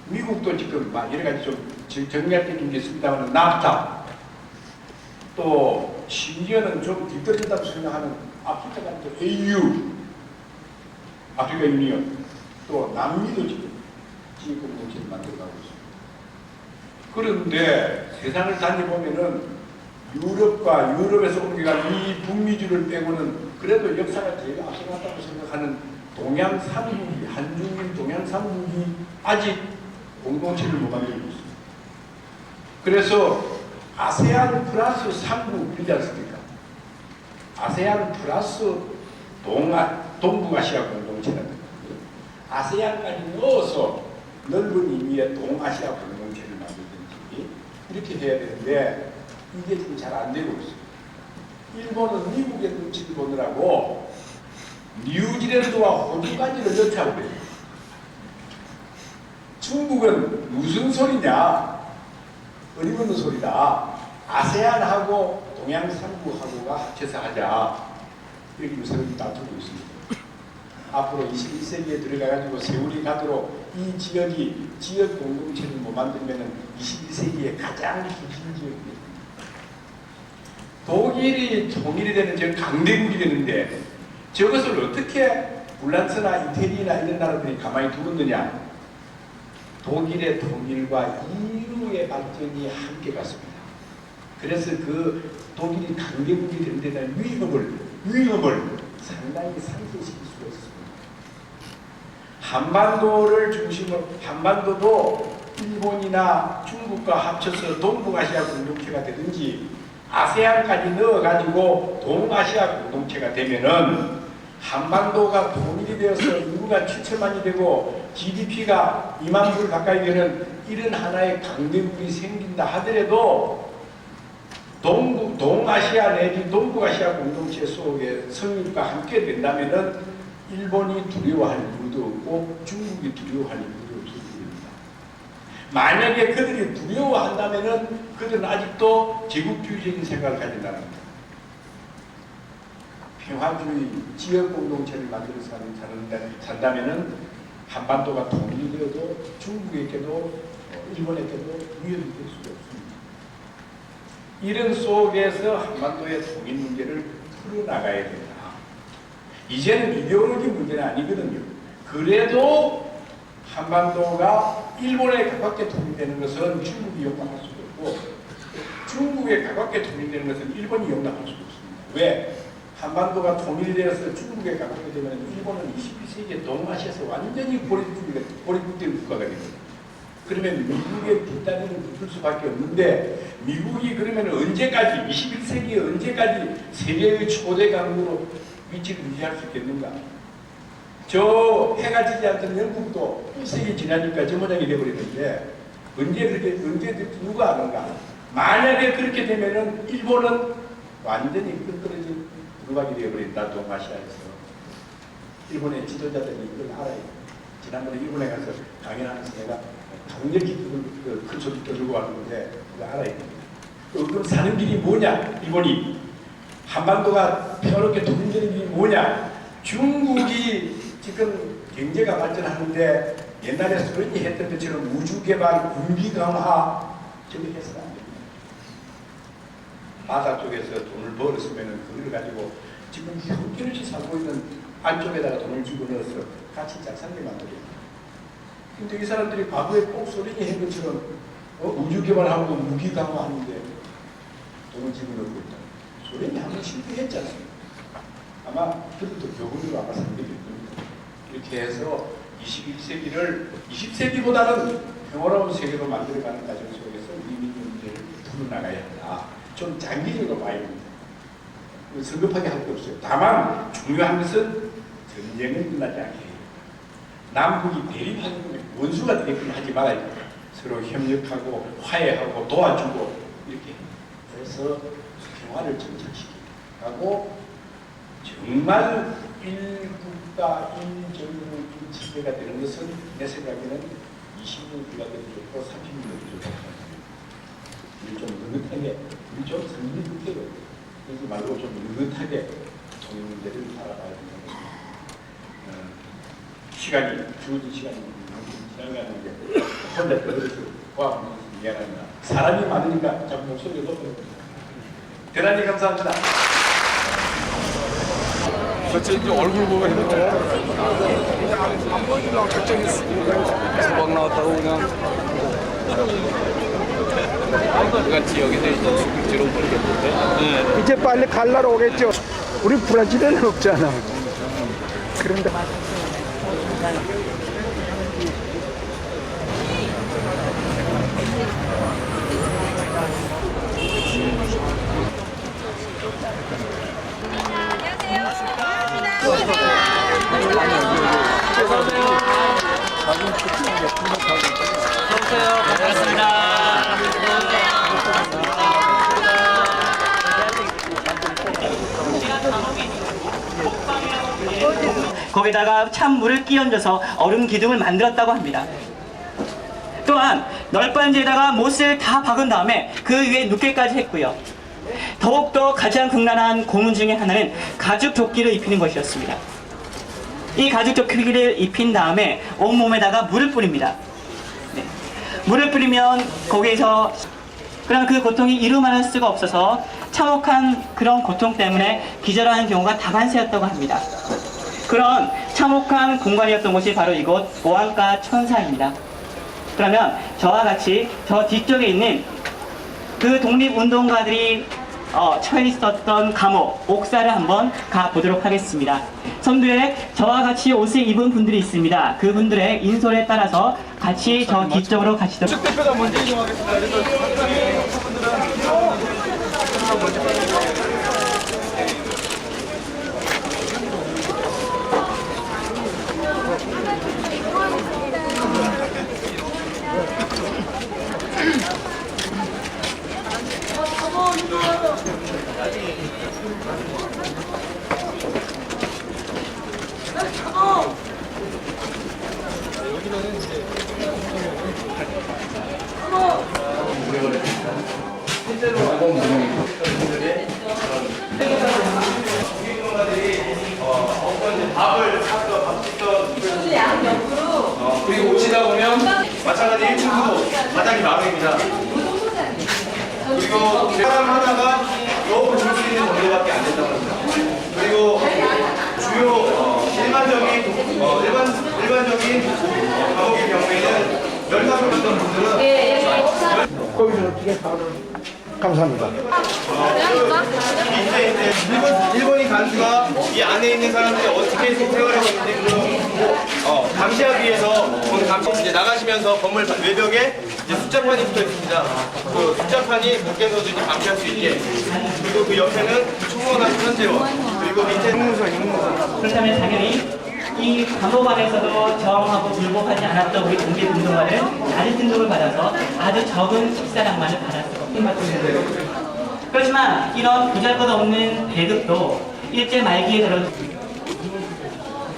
[SPEAKER 1] 미국도 지금 여러 가지 좀 정리할 게 좀 있습니다만, 나프타, 또 심지어는 좀 뒤떨어진다고 생각하는 아프리카가 또 AU, 아프리카 유니언, 또 남미도 지금 지역 공동체를 만들어가고 있습니다. 그런데 세상을 다녀보면은 유럽과 유럽에서 옮겨간 이 북미주를 빼고는 그래도 역사가 제일 앞서갔다고 생각하는 동양 3국이, 한중일 동양 3국이 아직 공동체를 못 만들고 있습니다. 그래서 아세안 플러스 3국 이러지 않습니까? 아세안 플러스 동북아시아 공동체라는 거예요. 아세안까지 넣어서 넓은 의미의 동아시아 공동체를 만들든지 이렇게 해야 되는데, 이게 지금 잘 안 되고 있어요. 일본은 미국의 눈치를 보느라고 뉴질랜드와 호주까지를 넣자고 그래요. 중국은 무슨 소리냐? 어림없는 소리다. 아세안하고 동양 3국하고가 합쳐서 하자. 이렇게 서로 다투고 있습니다. 앞으로 21세기에 들어가가지고 세월이 가도록 이 지역이 지역 공동체를 못 만들면 21세기에 가장 힘든 지역입니다. 독일이 통일이 되는 저 강대국이 되는데 저것을 어떻게 불란스나 이태리나 이런 나라들이 가만히 두었느냐? 독일의 통일과 EU의 발전이 함께 갔습니다. 그래서 그 독일이 강대국이 된 데 대한 위협을 상당히 상쇄시킬 수가 있습니다. 한반도를 중심으로 한반도도 일본이나 중국과 합쳐서 동북아시아 공동체가 되든지 아세안까지 넣어가지고 동아시아 공동체가 되면은 한반도가 통일이 되어서 인구가 7천만이 되고 GDP가 2만 불 가까이 되는 이런 하나의 강대국이 생긴다 하더라도 동아시아 내지 동북아시아 공동체 속에 성립과 함께 된다면은 일본이 두려워할 이유도 없고 중국이 두려워할 이유도 없을 겁니다. 만약에 그들이 두려워한다면은 그들은 아직도 제국주의적인 생각을 가진다는 겁니다. 평화주의 지역 공동체를 만들어서 산다면은 한반도가 통일이 되어도 중국에게도 일본에게도 위협이 될 수가 없습니다. 이런 속에서 한반도의 통일 문제를 풀어나가야 된다. 이제는 이데올로기 문제는 아니거든요. 그래도 한반도가 일본에 가깝게 통일되는 것은 중국이 용납할 수도 없고 중국에 가깝게 통일되는 것은 일본이 용납할 수도 없습니다. 왜? 한반도가 통일되어서 중국에 가깝게 되면 일본은 21세기에 동아시아에서 완전히 고립된 국가가 됩니다. 그러면 미국의 뒷다리를 붙을 수밖에 없는데 미국이 그러면 언제까지 21세기에 언제까지 세계의 초대 강국으로 위치를 유지할 수 있겠는가? 저 해가 지지 않던 영국도 1세기 지나니까 저 모양이 되어버리는데 언제 누가 아는가? 만약에 그렇게 되면은 일본은 완전히 끈떨어진 누박이 되어버린다. 동아시아에서 일본의 지도자들이 이걸 알아요. 지난번에 일본에 가서 강연하면서 내가 강력히 큰 소리 들고 왔는데 그거 알아야 됩니다. 그럼 사는 길이 뭐냐? 일본이 한반도가 평화롭게 통일되는 길이 뭐냐? 중국이 지금 경제가 발전하는데 옛날에 소련이 했던 것처럼 우주개발, 군비 강화 저거 해서는 안 됩니다. 바다 쪽에서 돈을 벌었으면 그걸 가지고 지금 형편없이 살고 있는 안쪽에다가 돈을 집어넣어서 같이 잘 살게 만들어요. 근데 이 사람들이 과거에 꼭 소련이 한 것처럼 우주개발하고 무기 강화하는데 돈을 집어넣고 있다. 소련이 한번 실패했지 않습니까? 아마 그들도 교훈으로 아마 삼게 될 겁니다. 이렇게 해서 21세기를 20세기보다는 평화로운 세계로 만들어가는 과정 속에서 우리 민족들을 풀어나가야 한다. 좀 장기적으로 봐야 됩니다. 성급하게 할 게 없어요. 다만 중요한 것은 전쟁은 끝나지 않게 해요. 남북이 대립하는 거예요. 원수가 되게끔 하지 말아야 돼요. 서로 협력하고 화해하고 도와주고 이렇게 해서 평화를 정착시키고 정말 일국가, 일정부, 일체계가 되는 것은 내 생각에는 20년 뒤가 되도 좋고 30년 뒤도 좋고 우리 좀 느긋하게, 우리 좀 성립을게요. 그러지 말고 좀 느긋하게 통일 문제를 바라봐야 된다는 것입니다. 시간이, 주어진 시간이 지나가는데 혼자 들어서 과학 미안합니다. 사람이 많으니까 자꾸 목소리가 높아요. 대단히 감사합니다.
[SPEAKER 8] 그치, 이제 얼굴 보고 했는데 안 보여주려고 결정했어. 소박 나왔다고 그냥 같이 여기서 이제 죽을지로 모르겠는데
[SPEAKER 9] 이제 빨리 갈 날 오겠죠. 우리 브라질에는 없잖아. 그런데
[SPEAKER 10] 거기다가 찬물을 끼얹어서 얼음 기둥을 만들었다고 합니다. 또한 널빤지에다가 못을 다 박은 다음에 그 위에 눕게까지 했고요. 더욱더 가장 극난한 고문 중에 하나는 가죽 조끼를 입히는 것이었습니다. 이 가죽 조끼를 입힌 다음에 온몸에다가 물을 뿌립니다. 네. 물을 뿌리면 거기에서 그런 그 고통이 이루말할 수가 없어서 참혹한 그런 고통 때문에 기절하는 경우가 다반사였다고 합니다. 그런 참혹한 공간이었던 곳이 바로 이곳 오한가 천사입니다. 그러면 저와 같이 저 뒤쪽에 있는 그 독립운동가들이 처해 있었던 감옥 옥사를 한번 가보도록 하겠습니다. 성들에 저와 같이 옷을 입은 분들이 있습니다. 그분들의 인솔에 따라서 같이 저 뒤쪽으로 가시도록.
[SPEAKER 8] 대표가 먼저 이동하겠습니다.
[SPEAKER 6] 그리고 오시다 보면 마찬가지 1층도 바닥이 마루입니다. 그리고 사람 하나가 너무 줄 수 있는 정도밖에 안 된다고 합니다. 그리고 주요 일반적인 감옥의 경우에는 열사를 받던 분들은
[SPEAKER 9] 거기서 어떻게 바로 감사합니다.
[SPEAKER 6] 일본인 간수가 이 안에 있는 사람들이 어떻게 생활하고 있는지 그걸 감시하기 위해서 오늘 이제 나가시면서 건물 외벽에 이제 숫자판이 붙어 있습니다. 그 숫자판이 밖에서도 이제 감시할 수 있게, 그리고 그 옆에는 총무관 현재원, 그리고 밑에
[SPEAKER 10] 그렇다면 당연히 이 감옥 안에서도 저항하고 불복하지 않았던 우리 독립운동가들은 낮은 등급을 받아서 아주 적은 식사량만을 받았을 것입니다. 그렇지만 이런 보잘것없는 배급도 일제 말기에 들어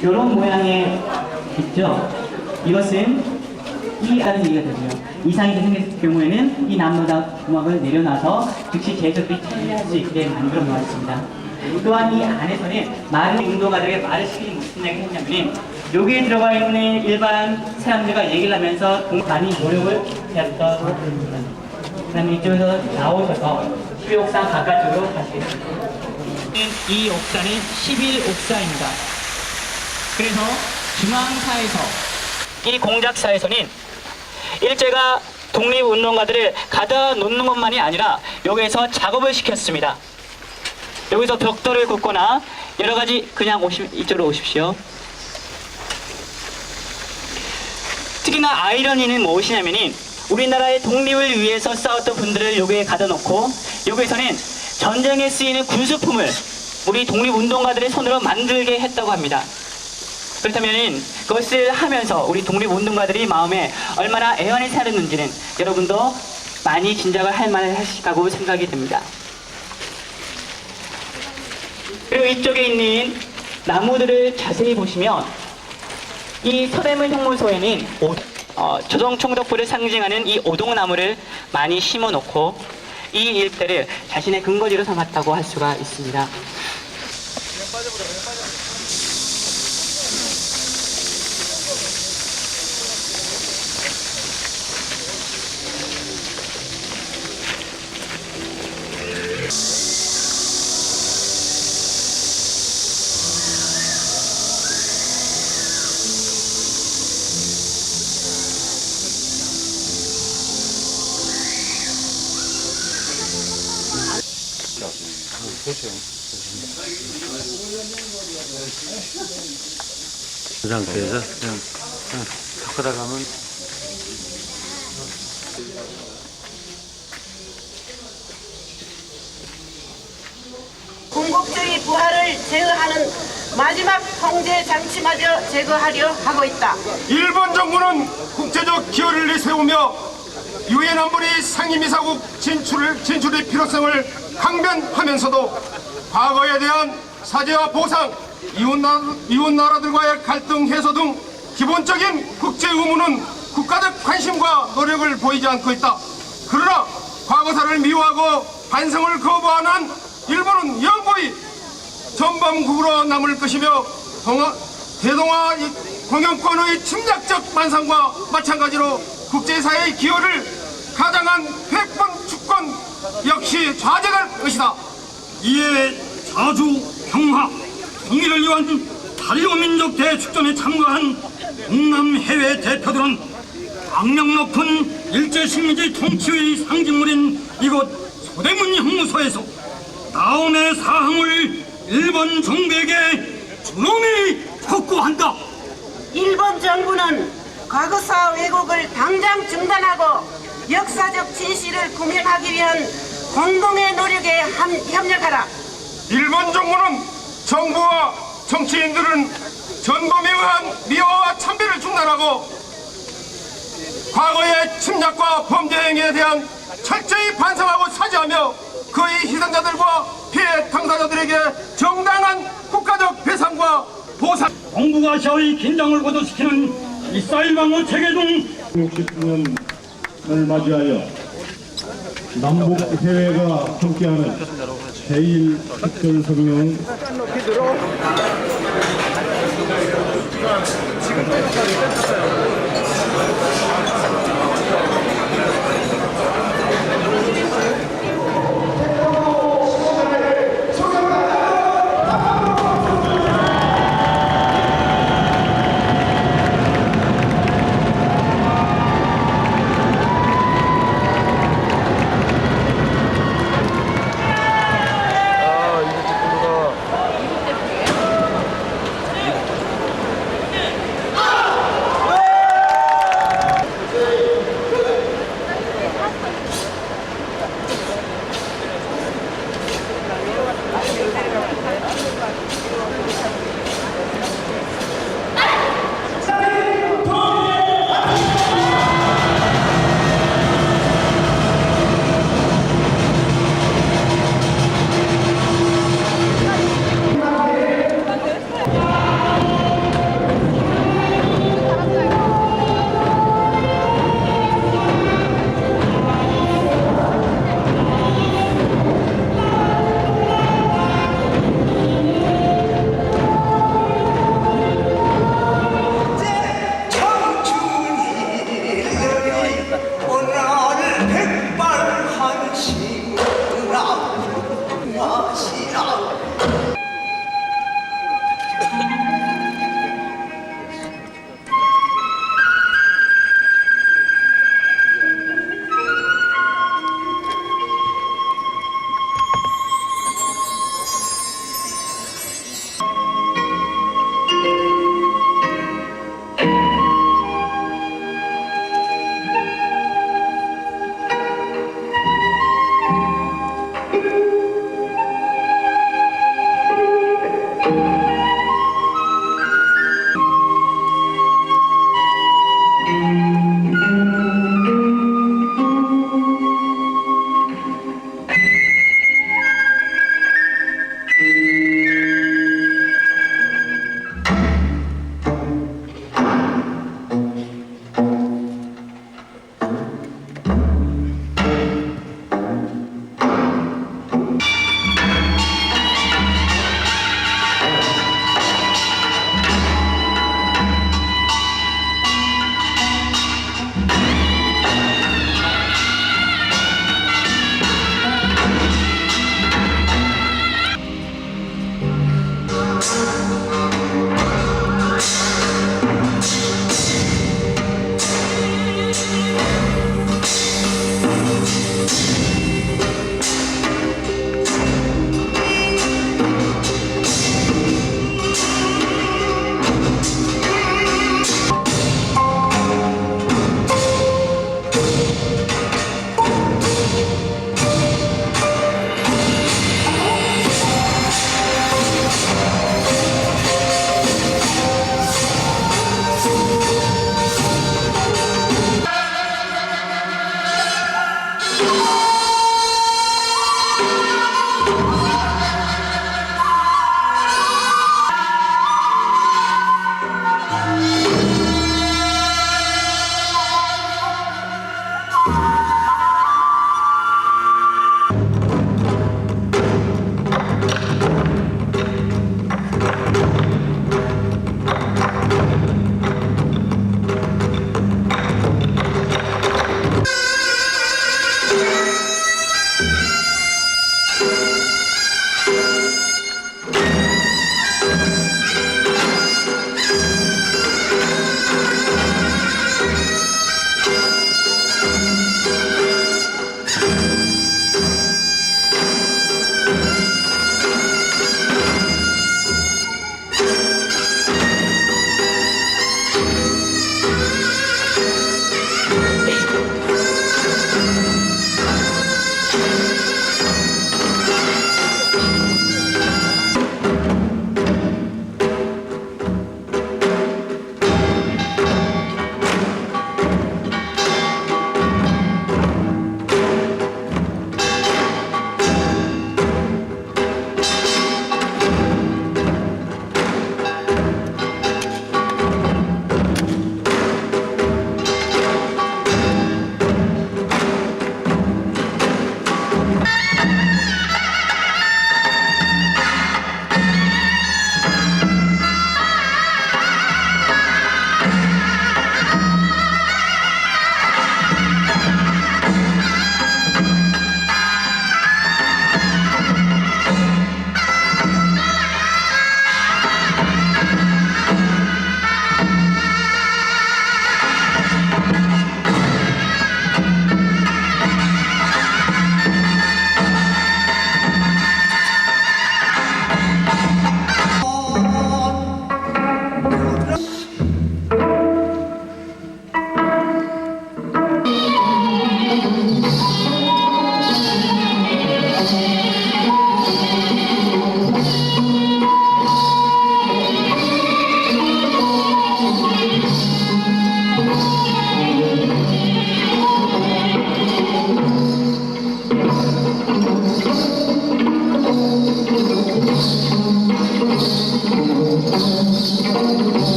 [SPEAKER 10] 이런 모양의 있죠. 이것은 이라는 얘기가 되고요. 이상이 생겼을 경우에는 이 남로막을 내려놔서 즉시 제적들이 참여할 수 있게 만들어 놓았습니다. 또한 이 안에서는 많은 운동가들에게 말을 시키지 못했냐고 했냐면 여기에 들어가 있는 일반 사람들과 얘기를 하면서 많이 노력을 했던 겁니다. 그 다음에 이쪽에서 나오셔서 12옥상 바깥쪽으로 가시겠습니다. 이 옥산은 11옥사입니다. 그래서 중앙사에서 이 공작사에서는 일제가 독립운동가들을 가다 놓는 것만이 아니라 여기에서 작업을 시켰습니다. 여기서 벽돌을 굽거나 여러가지 그냥 이쪽으로 오십시오. 특히나 아이러니는 무엇이냐면은 우리나라의 독립을 위해서 싸웠던 분들을 여기에 가다 놓고 여기에서는 전쟁에 쓰이는 군수품을 우리 독립운동가들의 손으로 만들게 했다고 합니다. 그렇다면 그것을 하면서 우리 독립운동가들이 마음에 얼마나 애환이 살았는지는 여러분도 많이 짐작을 할 만하시다고 생각이 됩니다. 그리고 이쪽에 있는 나무들을 자세히 보시면 이 서대문 형무소에는 조정총독부를 상징하는 이 오동나무를 많이 심어 놓고 이 일대를 자신의 근거지로 삼았다고 할 수가 있습니다.
[SPEAKER 11] 그 상태에서 그냥 섞어다 가면
[SPEAKER 12] 군국주의 부활을 제어하는 마지막 통제 장치마저 제거하려 하고 있다.
[SPEAKER 13] 일본 정부는 국제적 기여를 내세우며 유엔 안보리 상임이사국 진출의 필요성을 강변하면서도 과거에 대한 사죄와 보상, 이웃나라들과의 갈등 해소 등 기본적인 국제 의무는 국가적 관심과 노력을 보이지 않고 있다. 그러나 과거사를 미워하고 반성을 거부하는 일본은 영구히 전범국으로 남을 것이며 대동아 공영권의 침략적 만상과 마찬가지로 국제사회의 기여를 가장한 획번 주권 역시 좌절할 것이다.
[SPEAKER 14] 이에 자주, 평화, 통일을 위한 8.15 민족 대축전에 참가한 동남 해외 대표들은 악명 높은 일제 식민지 통치의 상징물인 이곳 서대문 형무소에서 다음의 사항을 일본 정부에게 준엄히 촉구한다.
[SPEAKER 12] 일본 정부는 과거사 왜곡을 당장 중단하고 역사적 진실을 구명하기 위한 공동의 노력에 협력하라.
[SPEAKER 13] 일본 정부는 정부와 정치인들은 전범에 의한 미화와 참배를 중단하고 과거의 침략과 범죄 행위에 대한 철저히 반성하고 사죄하며 그의 희생자들과 피해 당사자들에게 정당한 국가적 배상과 보상.
[SPEAKER 14] 동북아시아의 긴장을 고조시키는 이스라엘 방어 체계 중
[SPEAKER 15] 60주년을 맞이하여 남북 해외가 함께하는 제1특별 성명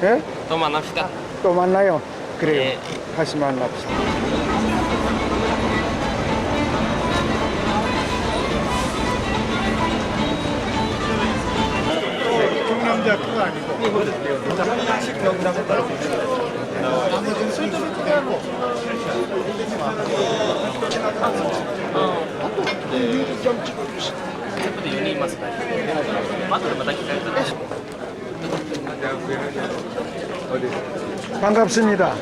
[SPEAKER 9] 예?
[SPEAKER 2] 또 만납시다.
[SPEAKER 9] 또 만나요. 그래요. 다시 만납시다.
[SPEAKER 1] 경남자 그거 아니고 경남 따로 나머지는 술도 되고 좀 찍어주시.
[SPEAKER 9] 반갑습니다.